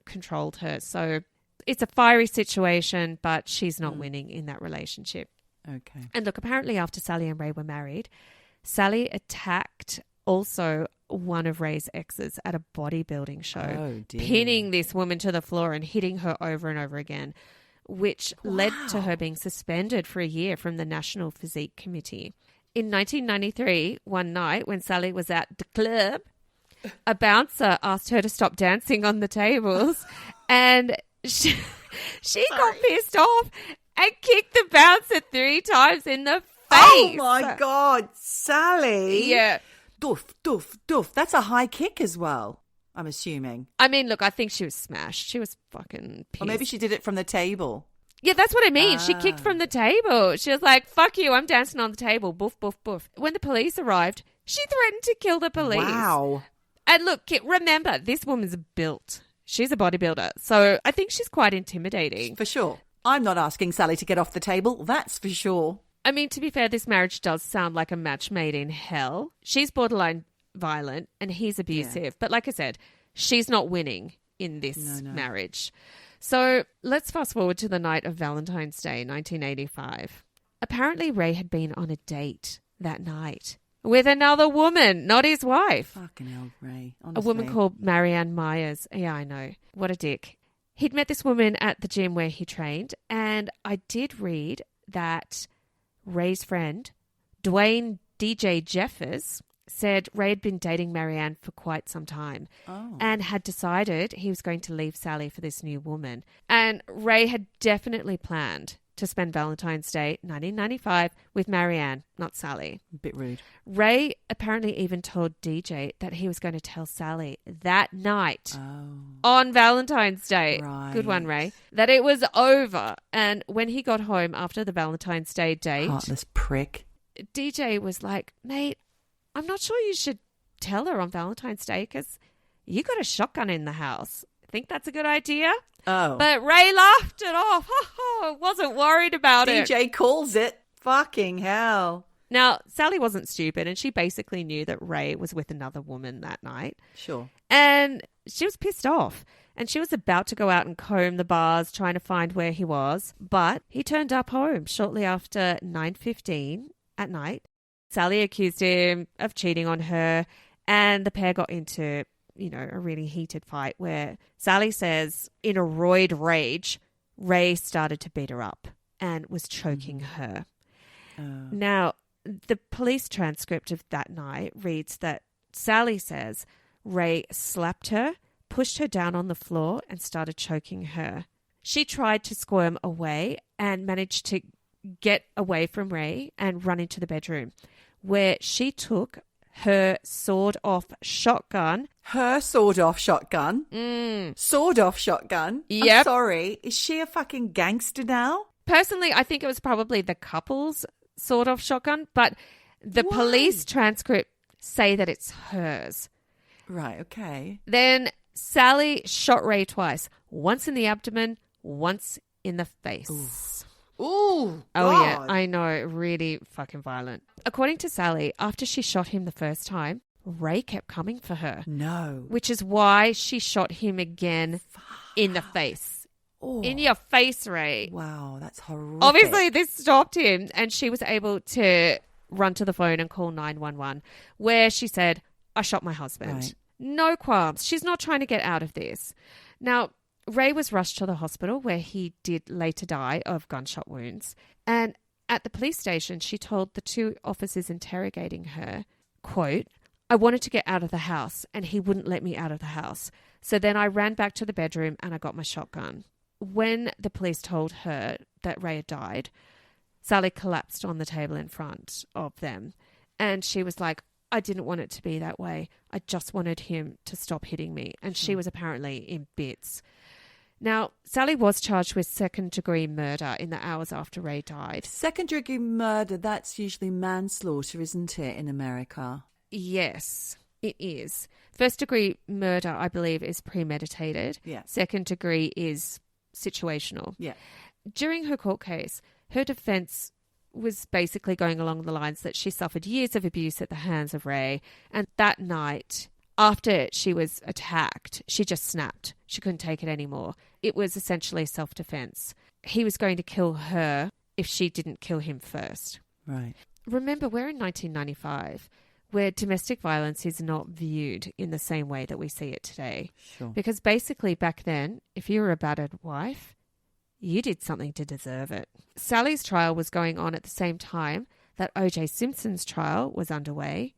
Speaker 3: controlled her. So it's a fiery situation, but she's not winning in that relationship.
Speaker 1: Okay.
Speaker 3: And look, apparently after Sally and Ray were married, Sally attacked also one of Ray's exes at a bodybuilding show,
Speaker 1: Oh, dear.
Speaker 3: pinning this woman to the floor and hitting her over and over again, which led to her being suspended for a year from the National Physique Committee. In 1993, one night when Sally was at the club, a bouncer asked her to stop dancing on the tables, and she got pissed off and kicked the bouncer 3 times in the face.
Speaker 1: Oh, my God, Sally.
Speaker 3: Yeah.
Speaker 1: Doof, doof, doof. That's a high kick as well, I'm assuming.
Speaker 3: I mean, look, I think she was smashed. She was fucking pissed.
Speaker 1: Or maybe she did it from the table.
Speaker 3: Yeah, that's what I mean. She kicked from the table. She was like, fuck you, I'm dancing on the table. Boof, boof, boof. When the police arrived, she threatened to kill the police.
Speaker 1: Wow.
Speaker 3: And look, remember, this woman's built. She's a bodybuilder. So I think she's quite intimidating.
Speaker 1: For sure. I'm not asking Sally to get off the table. That's for sure.
Speaker 3: I mean, to be fair, this marriage does sound like a match made in hell. She's borderline violent and he's abusive. Yeah. But like I said, she's not winning in this marriage. So let's fast forward to the night of Valentine's Day, 1985. Apparently, Ray had been on a date that night with another woman, not his wife.
Speaker 1: Fucking hell, Ray. Honestly.
Speaker 3: A woman called Marianne Myers. Yeah, I know. What a dick. He'd met this woman at the gym where he trained, and I did read that Ray's friend, Dwayne DJ Jeffers, said Ray had been dating Marianne for quite some time and had decided he was going to leave Sally for this new woman. And Ray had definitely planned to spend Valentine's Day 1995 with Marianne, not Sally.
Speaker 1: A bit rude.
Speaker 3: Ray apparently even told DJ that he was going to tell Sally that night on Valentine's Day.
Speaker 1: Right.
Speaker 3: Good one, Ray. That it was over. And when he got home after the Valentine's Day date,
Speaker 1: heartless prick.
Speaker 3: DJ was like, mate, I'm not sure you should tell her on Valentine's Day because you got a shotgun in the house. Think that's a good idea?
Speaker 1: Oh.
Speaker 3: But Ray laughed it off. Wasn't worried about it.
Speaker 1: DJ calls it. Fucking hell.
Speaker 3: Now, Sally wasn't stupid and she basically knew that Ray was with another woman that night.
Speaker 1: Sure.
Speaker 3: And she was pissed off. And she was about to go out and comb the bars trying to find where he was. But he turned up home shortly after 9:15 at night. Sally accused him of cheating on her and the pair got into, a really heated fight where Sally says in a roid rage, Ray started to beat her up and was choking her. Now, the police transcript of that night reads that Sally says Ray slapped her, pushed her down on the floor and started choking her. She tried to squirm away and managed to get away from Ray and run into the bedroom where she took her sawed-off shotgun.
Speaker 1: Her sawed-off shotgun? Sawed-off shotgun?
Speaker 3: Yep.
Speaker 1: I'm sorry. Is she a fucking gangster now?
Speaker 3: Personally, I think it was probably the couple's sawed-off shotgun, but the police transcript say that it's hers.
Speaker 1: Right, okay.
Speaker 3: Then Sally shot Ray twice, once in the abdomen, once in the face.
Speaker 1: Ooh,
Speaker 3: oh
Speaker 1: God.
Speaker 3: yeah, I know, really fucking violent. According to Sally, after she shot him the first time, Ray kept coming for her.
Speaker 1: No.
Speaker 3: Which is why she shot him again in the face.
Speaker 1: Oh.
Speaker 3: In your face, Ray.
Speaker 1: Wow, that's horrific.
Speaker 3: Obviously, this stopped him and she was able to run to the phone and call 911, where she said, I shot my husband.
Speaker 1: Right.
Speaker 3: No qualms. She's not trying to get out of this. Now, Ray was rushed to the hospital where he did later die of gunshot wounds. And at the police station, she told the 2 officers interrogating her, quote, I wanted to get out of the house and he wouldn't let me out of the house. So then I ran back to the bedroom and I got my shotgun. When the police told her that Ray had died, Sally collapsed on the table in front of them. And she was like, I didn't want it to be that way. I just wanted him to stop hitting me. And she was apparently in bits. Now, Sally was charged with second-degree murder in the hours after Ray died.
Speaker 1: Second-degree murder, that's usually manslaughter, isn't it, in America?
Speaker 3: Yes, it is. First-degree murder, I believe, is premeditated.
Speaker 1: Yeah.
Speaker 3: Second-degree is situational.
Speaker 1: Yeah.
Speaker 3: During her court case, her defense was basically going along the lines that she suffered years of abuse at the hands of Ray, and that night, after she was attacked, she just snapped. She couldn't take it anymore. It was essentially self-defense. He was going to kill her if she didn't kill him first.
Speaker 1: Right.
Speaker 3: Remember, we're in 1995, where domestic violence is not viewed in the same way that we see it today.
Speaker 1: Sure.
Speaker 3: Because basically back then, if you were a battered wife, you did something to deserve it. Sally's trial was going on at the same time that O.J. Simpson's trial was underway,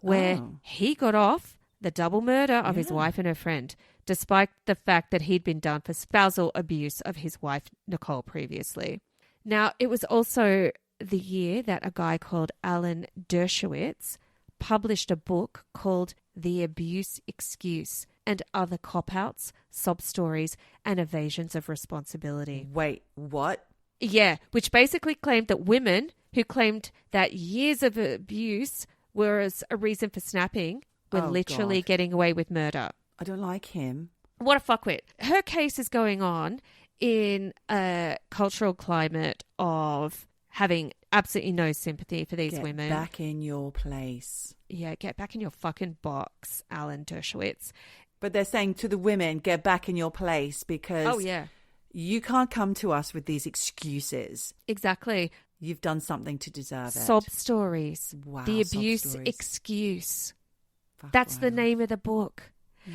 Speaker 3: where he got off the double murder of his wife and her friend, despite the fact that he'd been done for spousal abuse of his wife, Nicole, previously. Now, it was also the year that a guy called Alan Dershowitz published a book called The Abuse Excuse and Other Cop-Outs, Sob Stories, and Evasions of Responsibility.
Speaker 1: Wait, what?
Speaker 3: Yeah, which basically claimed that women who claimed that years of abuse was a reason for snapping were literally getting away with murder.
Speaker 1: I don't like him.
Speaker 3: What a fuckwit. Her case is going on in a cultural climate of having absolutely no sympathy for these women.
Speaker 1: Get back in your place.
Speaker 3: Yeah, get back in your fucking box, Alan Dershowitz.
Speaker 1: But they're saying to the women, get back in your place because you can't come to us with these excuses.
Speaker 3: Exactly.
Speaker 1: You've done something to deserve it.
Speaker 3: Sob stories.
Speaker 1: Wow.
Speaker 3: The Abuse
Speaker 1: sob stories.
Speaker 3: Excuse.
Speaker 1: Fuck,
Speaker 3: That's
Speaker 1: wow.
Speaker 3: the name of the book.
Speaker 1: Yeah.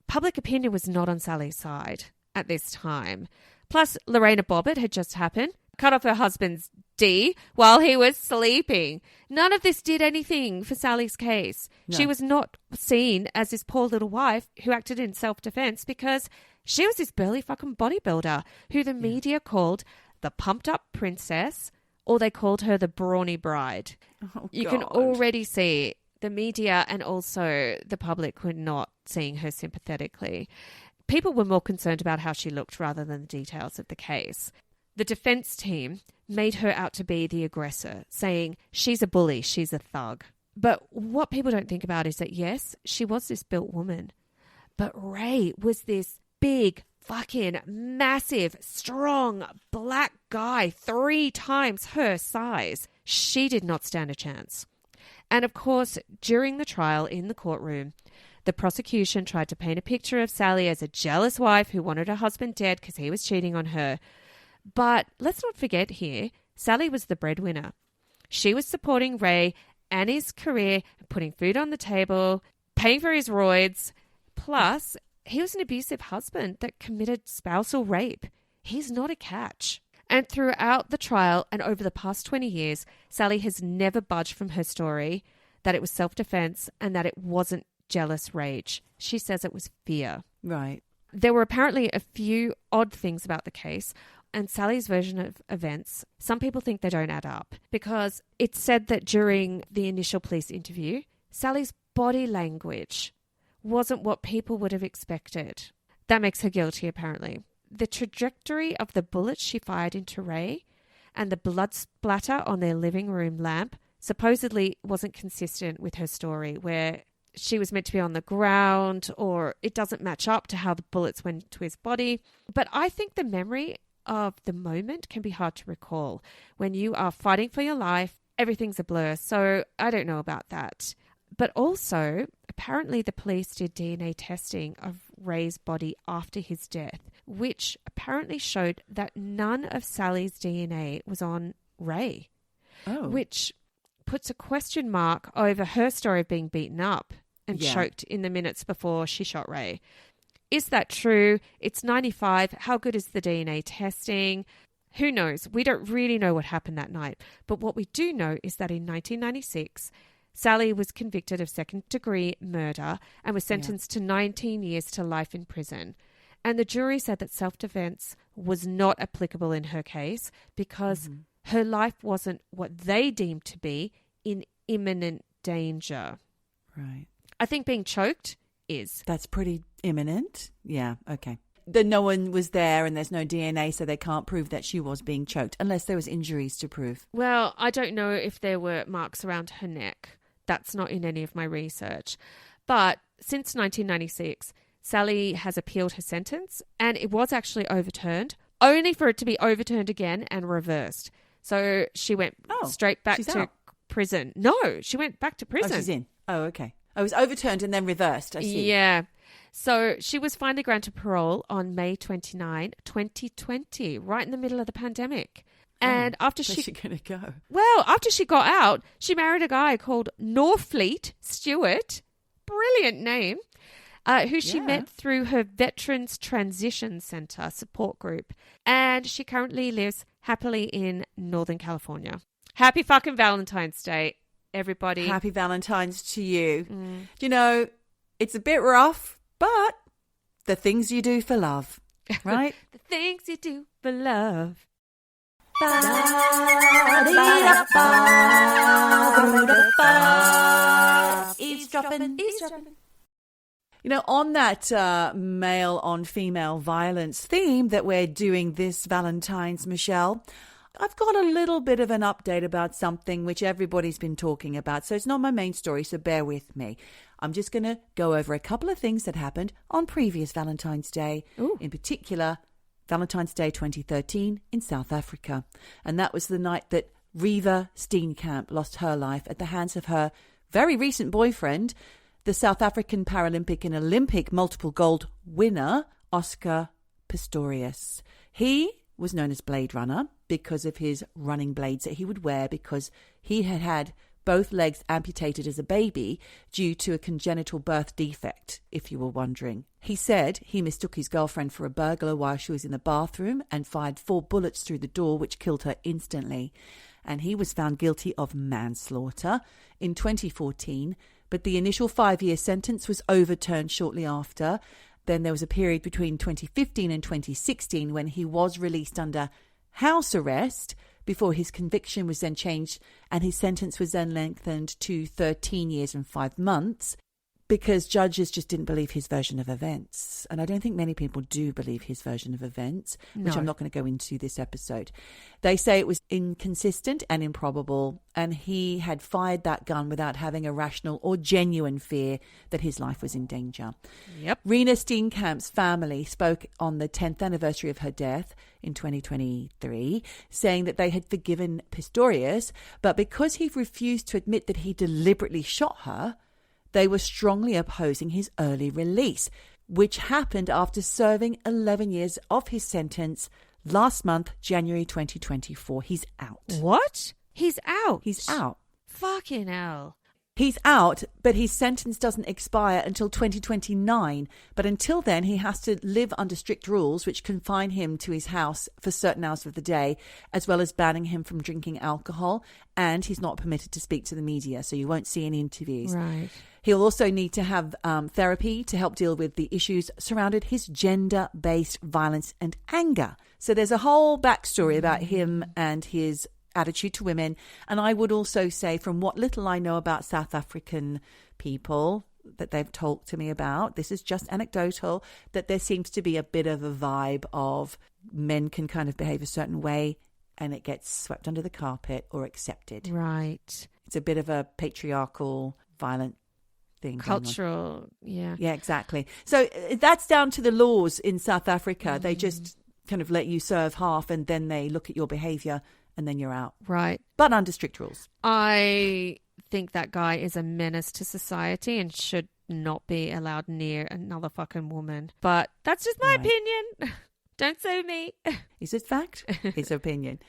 Speaker 3: Public opinion was not on Sally's side at this time. Plus, Lorena Bobbitt had just happened. Cut off her husband's D while he was sleeping. None of this did anything for Sally's case.
Speaker 1: No.
Speaker 3: She was not seen as this poor little wife who acted in self-defense because she was this burly fucking bodybuilder who the media called the pumped-up princess, or they called her the brawny bride.
Speaker 1: Oh,
Speaker 3: you
Speaker 1: God.
Speaker 3: can already see the media and also the public were not seeing her sympathetically. People were more concerned about how she looked rather than the details of the case. The defense team made her out to be the aggressor, saying she's a bully, she's a thug. But what people don't think about is that, yes, she was this built woman, but Ray was this big, fucking massive, strong, black guy 3 times her size. She did not stand a chance. And of course, during the trial in the courtroom, the prosecution tried to paint a picture of Sally as a jealous wife who wanted her husband dead because he was cheating on her. But let's not forget here, Sally was the breadwinner. She was supporting Ray and his career, putting food on the table, paying for his roids. Plus, he was an abusive husband that committed spousal rape. He's not a catch. And throughout the trial and over the past 20 years, Sally has never budged from her story that it was self-defense and that it wasn't jealous rage. She says it was fear.
Speaker 1: Right.
Speaker 3: There were apparently a few odd things about the case, and Sally's version of events, some people think they don't add up because it's said that during the initial police interview, Sally's body language wasn't what people would have expected. That makes her guilty, apparently. The trajectory of the bullets she fired into Ray and the blood splatter on their living room lamp supposedly wasn't consistent with her story, where she was meant to be on the ground, or it doesn't match up to how the bullets went to his body. But I think the memory of the moment can be hard to recall. When you are fighting for your life, everything's a blur. So I don't know about that. But also, apparently the police did DNA testing of Ray's body after his death, which apparently showed that none of Sally's DNA was on Ray, which puts a question mark over her story of being beaten up and choked in the minutes before she shot Ray. Is that true? It's 95. How good is the DNA testing? Who knows? We don't really know what happened that night. But what we do know is that in 1996, Sally was convicted of second-degree murder and was sentenced to 19 years to life in prison. And the jury said that self-defense was not applicable in her case because her life wasn't what they deemed to be in imminent danger.
Speaker 1: Right.
Speaker 3: I think being choked is.
Speaker 1: That's pretty imminent. Yeah, okay. That no one was there and there's no DNA, so they can't prove that she was being choked unless there was injuries to prove.
Speaker 3: Well, I don't know if there were marks around her neck. That's not in any of my research. But since 1996, Sally has appealed her sentence and it was actually overturned, only for it to be overturned again and reversed. So she went straight back to
Speaker 1: out.
Speaker 3: prison. No, she went back to prison.
Speaker 1: Oh, she's in. Oh, okay. Oh, it was overturned and then reversed. I see.
Speaker 3: Yeah. So she was finally granted parole on May 29, 2020, right in the middle of the pandemic. And after
Speaker 1: Where's she going to go?
Speaker 3: Well, after she got out, she married a guy called Norfleet Stewart. Brilliant name. Who she met through her Veterans Transition Center support group. And she currently lives happily in Northern California. Happy fucking Valentine's Day, everybody.
Speaker 1: Happy Valentine's to you. You know, it's a bit rough, but the things you do for love, right?
Speaker 3: The things you do for love.
Speaker 4: Eavesdroppin'.
Speaker 1: You know, on that male on female violence theme that we're doing this Valentine's, Michelle, I've got a little bit of an update about something which everybody's been talking about. So it's not my main story, so bear with me. I'm just going to go over a couple of things that happened on previous Valentine's Day.
Speaker 3: Ooh.
Speaker 1: In particular, Valentine's Day 2013 in South Africa. And that was the night that Reeva Steenkamp lost her life at the hands of her very recent boyfriend, the South African Paralympic and Olympic multiple gold winner, Oscar Pistorius. He was known as Blade Runner because of his running blades that he would wear, because he had had both legs amputated as a baby due to a congenital birth defect, if you were wondering. He said he mistook his girlfriend for a burglar while she was in the bathroom and fired 4 bullets through the door, which killed her instantly. And he was found guilty of manslaughter in 2014, but the initial 5-year sentence was overturned shortly after. Then there was a period between 2015 and 2016 when he was released under house arrest before his conviction was then changed and his sentence was then lengthened to 13 years and 5 months because judges just didn't believe his version of events. And I don't think many people do believe his version of events, which I'm not going to go into this episode. They say it was inconsistent and improbable, and he had fired that gun without having a rational or genuine fear that his life was in danger.
Speaker 3: Yep.
Speaker 1: Reeva Steenkamp's family spoke on the 10th anniversary of her death in 2023, saying that they had forgiven Pistorius, but because he refused to admit that he deliberately shot her, they were strongly opposing his early release, which happened after serving 11 years of his sentence last month, January 2024. He's out.
Speaker 3: What? He's out?
Speaker 1: He's out.
Speaker 3: Fucking hell.
Speaker 1: He's out, but his sentence doesn't expire until 2029. But until then, he has to live under strict rules which confine him to his house for certain hours of the day, as well as banning him from drinking alcohol. And he's not permitted to speak to the media, so you won't see any interviews.
Speaker 3: Right.
Speaker 1: He'll also need to have therapy to help deal with the issues surrounding his gender-based violence and anger. So there's a whole backstory about him and his attitude to women. And I would also say, from what little I know about South African people that they've talked to me about, this is just anecdotal, that there seems to be a bit of a vibe of men can kind of behave a certain way and it gets swept under the carpet or accepted.
Speaker 3: Right.
Speaker 1: It's a bit of a patriarchal, violent thing.
Speaker 3: Cultural, yeah.
Speaker 1: Yeah, exactly. So that's down to the laws in South Africa. They just kind of let you serve half and then they look at your behavior and then you're out.
Speaker 3: Right.
Speaker 1: But under strict rules.
Speaker 3: I think that guy is a menace to society and should not be allowed near another fucking woman. But that's just my opinion. Don't sue me.
Speaker 1: Is it fact? His opinion.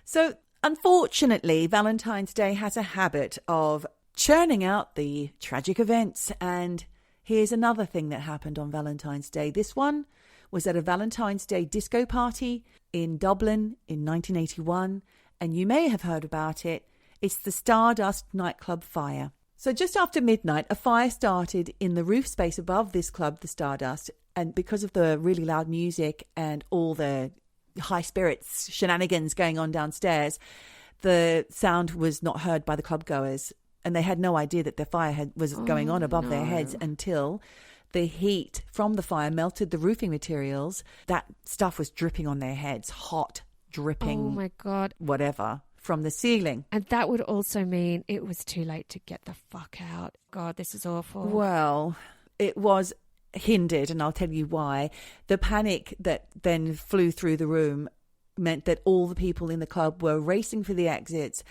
Speaker 1: So, unfortunately, Valentine's Day has a habit of churning out the tragic events. And here's another thing that happened on Valentine's Day. This one was at a Valentine's Day disco party in Dublin in 1981. And you may have heard about it. It's the Stardust nightclub fire. So just after midnight, a fire started in the roof space above this club, the Stardust. And because of the really loud music and all the high spirits shenanigans going on downstairs, the sound was not heard by the club goers. And they had no idea that the fire was going on above their heads until the heat from the fire melted the roofing materials. That stuff was dripping on their heads, hot, dripping.
Speaker 3: Oh my God.
Speaker 1: Whatever, from the ceiling.
Speaker 3: And that would also mean it was too late to get the fuck out. God, this is awful.
Speaker 1: Well, it was hindered, and I'll tell you why. The panic that then flew through the room meant that all the people in the club were racing for the exits,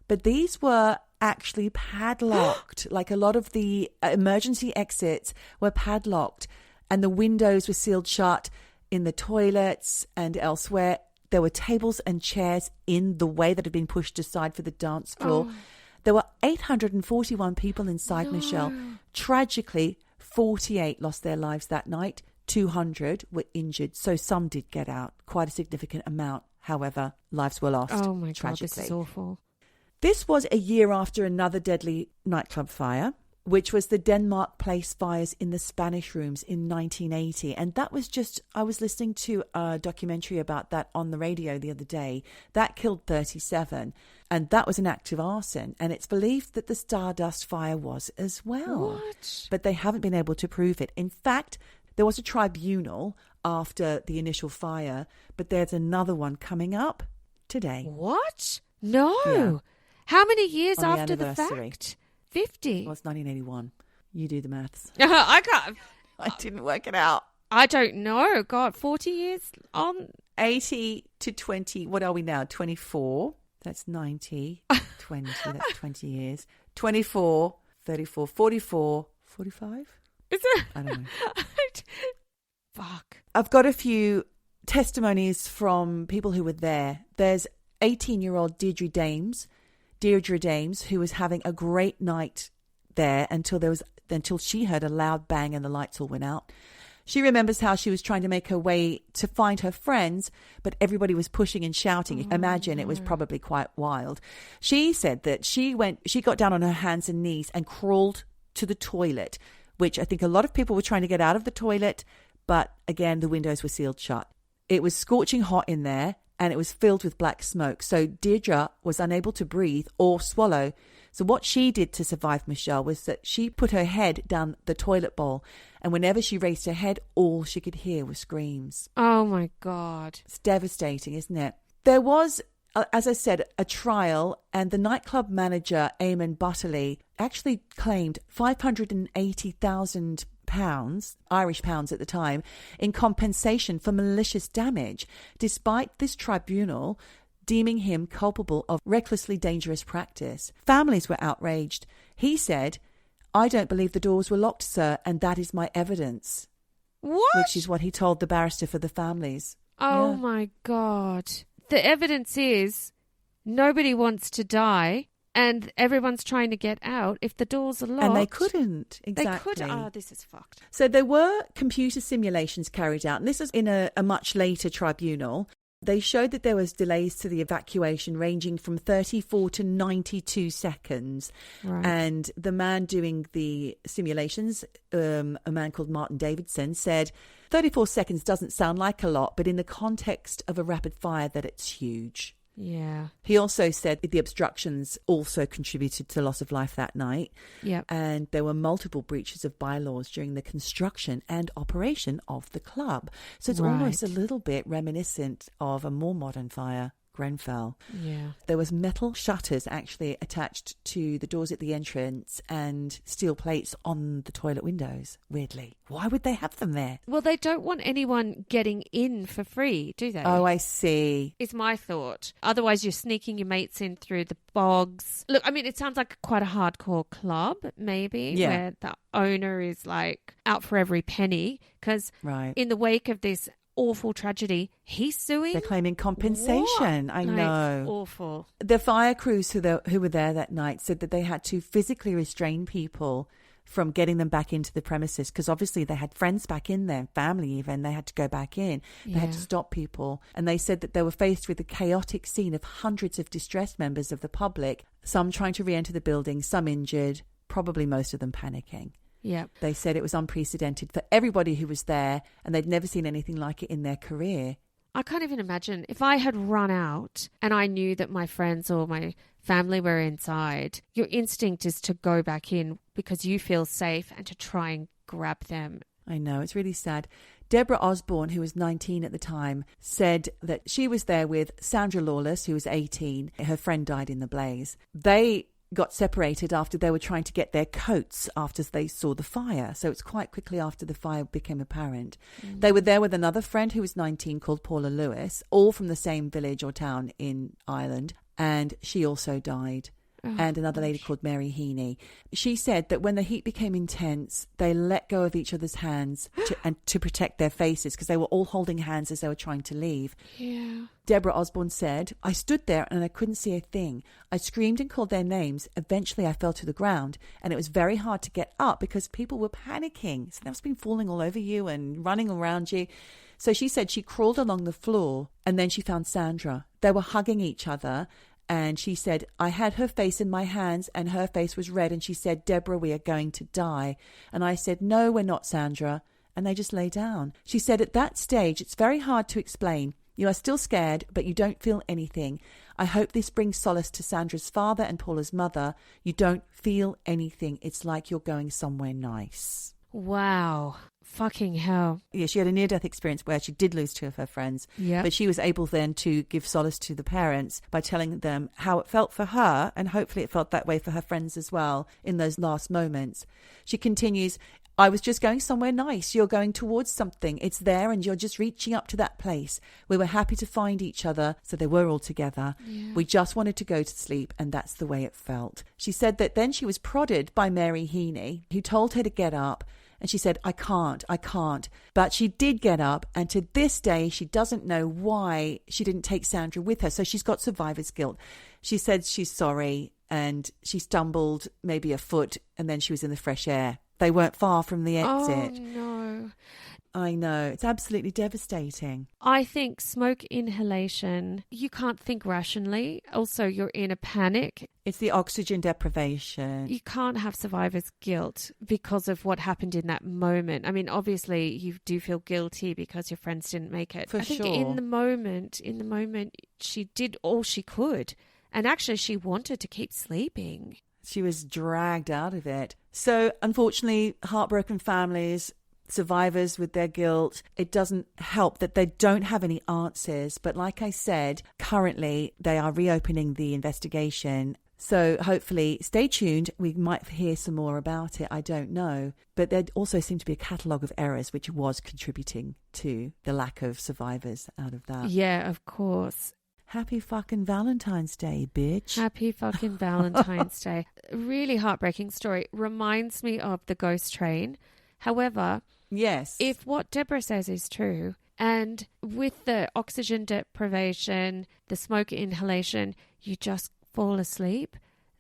Speaker 1: but these were actually padlocked. Like a lot of the emergency exits were padlocked, and the windows were sealed shut in the toilets and elsewhere. There were tables and chairs in the way that had been pushed aside for the dance floor. There were 841 people inside, Michelle. Tragically, 48 lost their lives that night. 200 were injured. So some did get out. Quite a significant amount. However, lives were lost.
Speaker 3: Oh my God,
Speaker 1: tragically.
Speaker 3: this is awful.
Speaker 1: This was a year after another deadly nightclub fire, which was the Denmark Place fires in the Spanish Rooms in 1980. And that was just, I was listening to a documentary about that on the radio the other day. That killed 37. And that was an act of arson. And it's believed that the Stardust fire was as well.
Speaker 3: What?
Speaker 1: But they haven't been able to prove it. In fact, there was a tribunal after the initial fire, but there's another one coming up today.
Speaker 3: What? No.
Speaker 1: Yeah.
Speaker 3: How many years
Speaker 1: On the
Speaker 3: after the
Speaker 1: anniversary.
Speaker 3: fact? 50.
Speaker 1: Well, it's 1981. You do the maths.
Speaker 3: I can't.
Speaker 1: I didn't work it out.
Speaker 3: I don't know. God, 40 years on.
Speaker 1: 80 to 20. What are we now? 24. That's 90. 20. That's 20 years. 24, 34, 44, 45?
Speaker 3: Is it?
Speaker 1: I don't know.
Speaker 3: Fuck.
Speaker 1: I've got a few testimonies from people who were there. There's 18-year-old Deirdre Dames, who was having a great night there until she heard a loud bang and the lights all went out. She remembers how she was trying to make her way to find her friends, but everybody was pushing and shouting. Imagine it was probably quite wild. She said that she got down on her hands and knees and crawled to the toilet, which I think a lot of people were trying to get out of the toilet, but again, the windows were sealed shut. It was scorching hot in there, and it was filled with black smoke. So Deirdre was unable to breathe or swallow. So what she did to survive, Michelle, was that she put her head down the toilet bowl, and whenever she raised her head, all she could hear were screams.
Speaker 3: Oh my God.
Speaker 1: It's devastating, isn't it? There was, as I said, a trial, and the nightclub manager, Eamon Butterley, actually claimed £580,000, Irish pounds at the time, in compensation for malicious damage, despite this tribunal deeming him culpable of recklessly dangerous practice. Families were outraged. He said, "I don't believe the doors were locked, sir, and that is my evidence."
Speaker 3: What?
Speaker 1: Which is what he told the barrister for the families.
Speaker 3: Oh
Speaker 1: Yeah.
Speaker 3: my God. The evidence is nobody wants to die and everyone's trying to get out if the doors are locked.
Speaker 1: And they couldn't. Exactly.
Speaker 3: They could. Oh, this is fucked.
Speaker 1: So there were computer simulations carried out, and this was in a much later tribunal. They showed that there was delays to the evacuation ranging from 34 to 92 seconds.
Speaker 3: Right.
Speaker 1: And the man doing the simulations, a man called Martin Davidson, said 34 seconds doesn't sound like a lot, but in the context of a rapid fire, that it's huge.
Speaker 3: Yeah.
Speaker 1: He also said the obstructions also contributed to loss of life that night.
Speaker 3: Yep.
Speaker 1: And there were multiple breaches of bylaws during the construction and operation of the club. So it's almost a little bit reminiscent of a more modern fire, Grenfell.
Speaker 3: Yeah.
Speaker 1: There was metal shutters actually attached to the doors at the entrance and steel plates on the toilet windows, weirdly. Why would they have them there?
Speaker 3: Well, they don't want anyone getting in for free, do they?
Speaker 1: Oh, I see.
Speaker 3: Is my thought. Otherwise, you're sneaking your mates in through the bogs. Look, I mean, it sounds like quite a hardcore club, maybe, where the owner is like out for every penny. Because in the wake of this awful tragedy, he's suing.
Speaker 1: They're claiming compensation.
Speaker 3: What?
Speaker 1: I know.
Speaker 3: Awful.
Speaker 1: The fire crews who were there that night said that they had to physically restrain people from getting them back into the premises because obviously they had friends back in there, family even. They had to go back in. They had to stop people. And they said that they were faced with a chaotic scene of hundreds of distressed members of the public, some trying to re-enter the building, some injured, probably most of them panicking.
Speaker 3: Yep.
Speaker 1: They said it was unprecedented for everybody who was there and they'd never seen anything like it in their career.
Speaker 3: I can't even imagine if I had run out and I knew that my friends or my family were inside, your instinct is to go back in because you feel safe and to try and grab them.
Speaker 1: I know, it's really sad. Deborah Osborne, who was 19 at the time, said that she was there with Sandra Lawless, who was 18. Her friend died in the blaze. They got separated after they were trying to get their coats after they saw the fire. So it's quite quickly after the fire became apparent. They were there with another friend who was 19 called Paula Lewis, all from the same village or town in Ireland. And she also died. and another lady called Mary Heaney. She said that when the heat became intense, they let go of each other's hands to protect their faces because they were all holding hands as they were trying to leave.
Speaker 3: Yeah.
Speaker 1: Deborah Osborne said, I stood there and I couldn't see a thing. I screamed and called their names. Eventually I fell to the ground and it was very hard to get up because people were panicking. So they've been falling all over you and running around you. So she said she crawled along the floor and then she found Sandra. They were hugging each other. And she said, I had her face in my hands and her face was red. And she said, Deborah, we are going to die. And I said, no, we're not, Sandra. And they just lay down. She said, at that stage, it's very hard to explain. You are still scared, but you don't feel anything. I hope this brings solace to Sandra's father and Paula's mother. You don't feel anything. It's like you're going somewhere nice.
Speaker 3: Wow. Fucking hell.
Speaker 1: Yeah, she had a near-death experience where she did lose two of her friends.
Speaker 3: Yeah.
Speaker 1: But she was able then to give solace to the parents by telling them how it felt for her, and hopefully it felt that way for her friends as well in those last moments. She continues, I was just going somewhere nice. You're going towards something. It's there and you're just reaching up to that place. We were happy to find each other, so they were all together. Yeah. We just wanted to go to sleep, and that's the way it felt. She said that then she was prodded by Mary Heaney, who told her to get up. And she said, I can't. But she did get up. And to this day, she doesn't know why she didn't take Sandra with her. So she's got survivor's guilt. She said she's sorry and she stumbled maybe a foot and then she was in the fresh air. They weren't far from the exit.
Speaker 3: Oh, no.
Speaker 1: I know. It's absolutely devastating.
Speaker 3: I think smoke inhalation, you can't think rationally. Also, you're in a panic.
Speaker 1: It's the oxygen deprivation.
Speaker 3: You can't have survivor's guilt because of what happened in that moment. I mean, obviously, you do feel guilty because your friends didn't make it.
Speaker 1: For
Speaker 3: I think
Speaker 1: sure.
Speaker 3: in the moment, she did all she could. And actually, she wanted to keep sleeping.
Speaker 1: She was dragged out of it. So, unfortunately, heartbroken families, survivors with their guilt, it doesn't help that they don't have any answers. But like I said, currently they are reopening the investigation. So hopefully stay tuned. We might hear some more about it. I don't know. But there also seemed to be a catalogue of errors which was contributing to the lack of survivors out of that.
Speaker 3: Yeah, of course.
Speaker 1: Happy fucking Valentine's Day, bitch.
Speaker 3: Happy fucking Valentine's Day. Really heartbreaking story. Reminds me of the ghost train. However,
Speaker 1: yes,
Speaker 3: if what Deborah says is true, and with the oxygen deprivation, the smoke inhalation, you just fall asleep,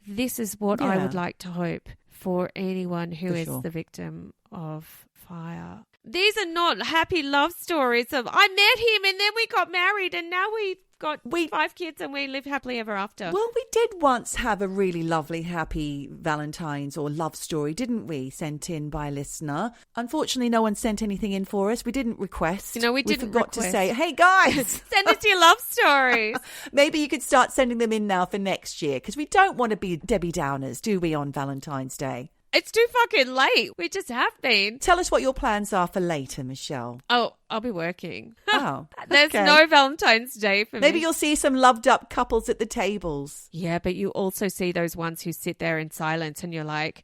Speaker 3: this is what I would like to hope for anyone who is the victim of fire. These are not happy love stories of I met him and then we got married and now we've got 5 kids and we live happily ever after.
Speaker 1: Well, we did once have a really lovely, happy Valentine's or love story, didn't we? Sent in by a listener. Unfortunately, no one sent anything in for us. We didn't request.
Speaker 3: No, we didn't
Speaker 1: forgot
Speaker 3: request.
Speaker 1: to say, hey, guys.
Speaker 3: Send us your love stories.
Speaker 1: Maybe you could start sending them in now for next year because we don't want to be Debbie Downers, do we, on Valentine's Day?
Speaker 3: It's too fucking late. We just have been.
Speaker 1: Tell us what your plans are for later, Michelle.
Speaker 3: Oh, I'll be working.
Speaker 1: Oh,
Speaker 3: There's no Valentine's Day for me.
Speaker 1: Maybe you'll see some loved up couples at the tables.
Speaker 3: Yeah, but you also see those ones who sit there in silence and you're like,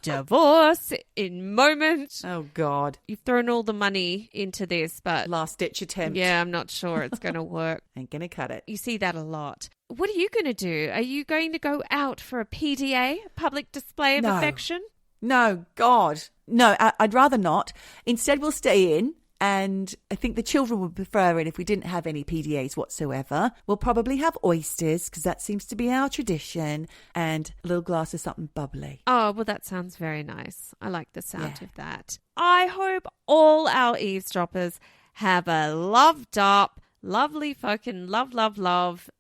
Speaker 3: divorce in moment.
Speaker 1: Oh, God.
Speaker 3: You've thrown all the money into this, but...
Speaker 1: Last ditch attempt.
Speaker 3: Yeah, I'm not sure it's going to work.
Speaker 1: Ain't going to cut it.
Speaker 3: You see that a lot. What are you going to do? Are you going to go out for a PDA, public display of affection?
Speaker 1: No, God. No, I'd rather not. Instead, we'll stay in. And I think the children would prefer it if we didn't have any PDAs whatsoever. We'll probably have oysters because that seems to be our tradition, and a little glass of something bubbly.
Speaker 3: Oh, well, that sounds very nice. I like the sound of that. I hope all our eavesdroppers have a loved up, lovely fucking love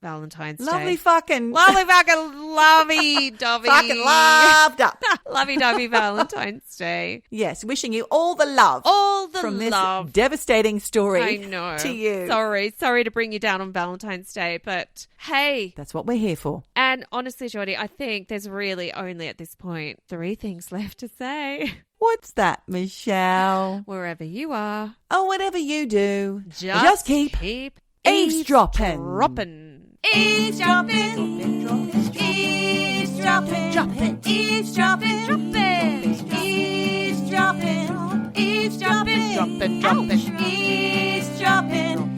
Speaker 3: Valentine's Day.
Speaker 1: Lovely fucking
Speaker 3: lovey-dovey.
Speaker 1: fucking loved up.
Speaker 3: Lovey-dovey Valentine's Day.
Speaker 1: Yes, wishing you all the love.
Speaker 3: All the
Speaker 1: from
Speaker 3: love.
Speaker 1: This devastating story.
Speaker 3: I know.
Speaker 1: To you.
Speaker 3: Sorry to bring you down on Valentine's Day, but hey.
Speaker 1: That's what we're here for.
Speaker 3: And honestly, Geordie, I think there's really only at this point 3 things left to say.
Speaker 1: What's that, Michelle?
Speaker 3: Wherever you are.
Speaker 1: Oh, whatever you do.
Speaker 3: Just keep
Speaker 1: eavesdropping.
Speaker 3: Eavesdropping.
Speaker 4: Eavesdropping.
Speaker 3: Dropping.
Speaker 4: Eavesdropping.
Speaker 3: Dropping.
Speaker 4: Eavesdropping. Eavesdropping.
Speaker 3: Dropping.
Speaker 4: Eavesdropping.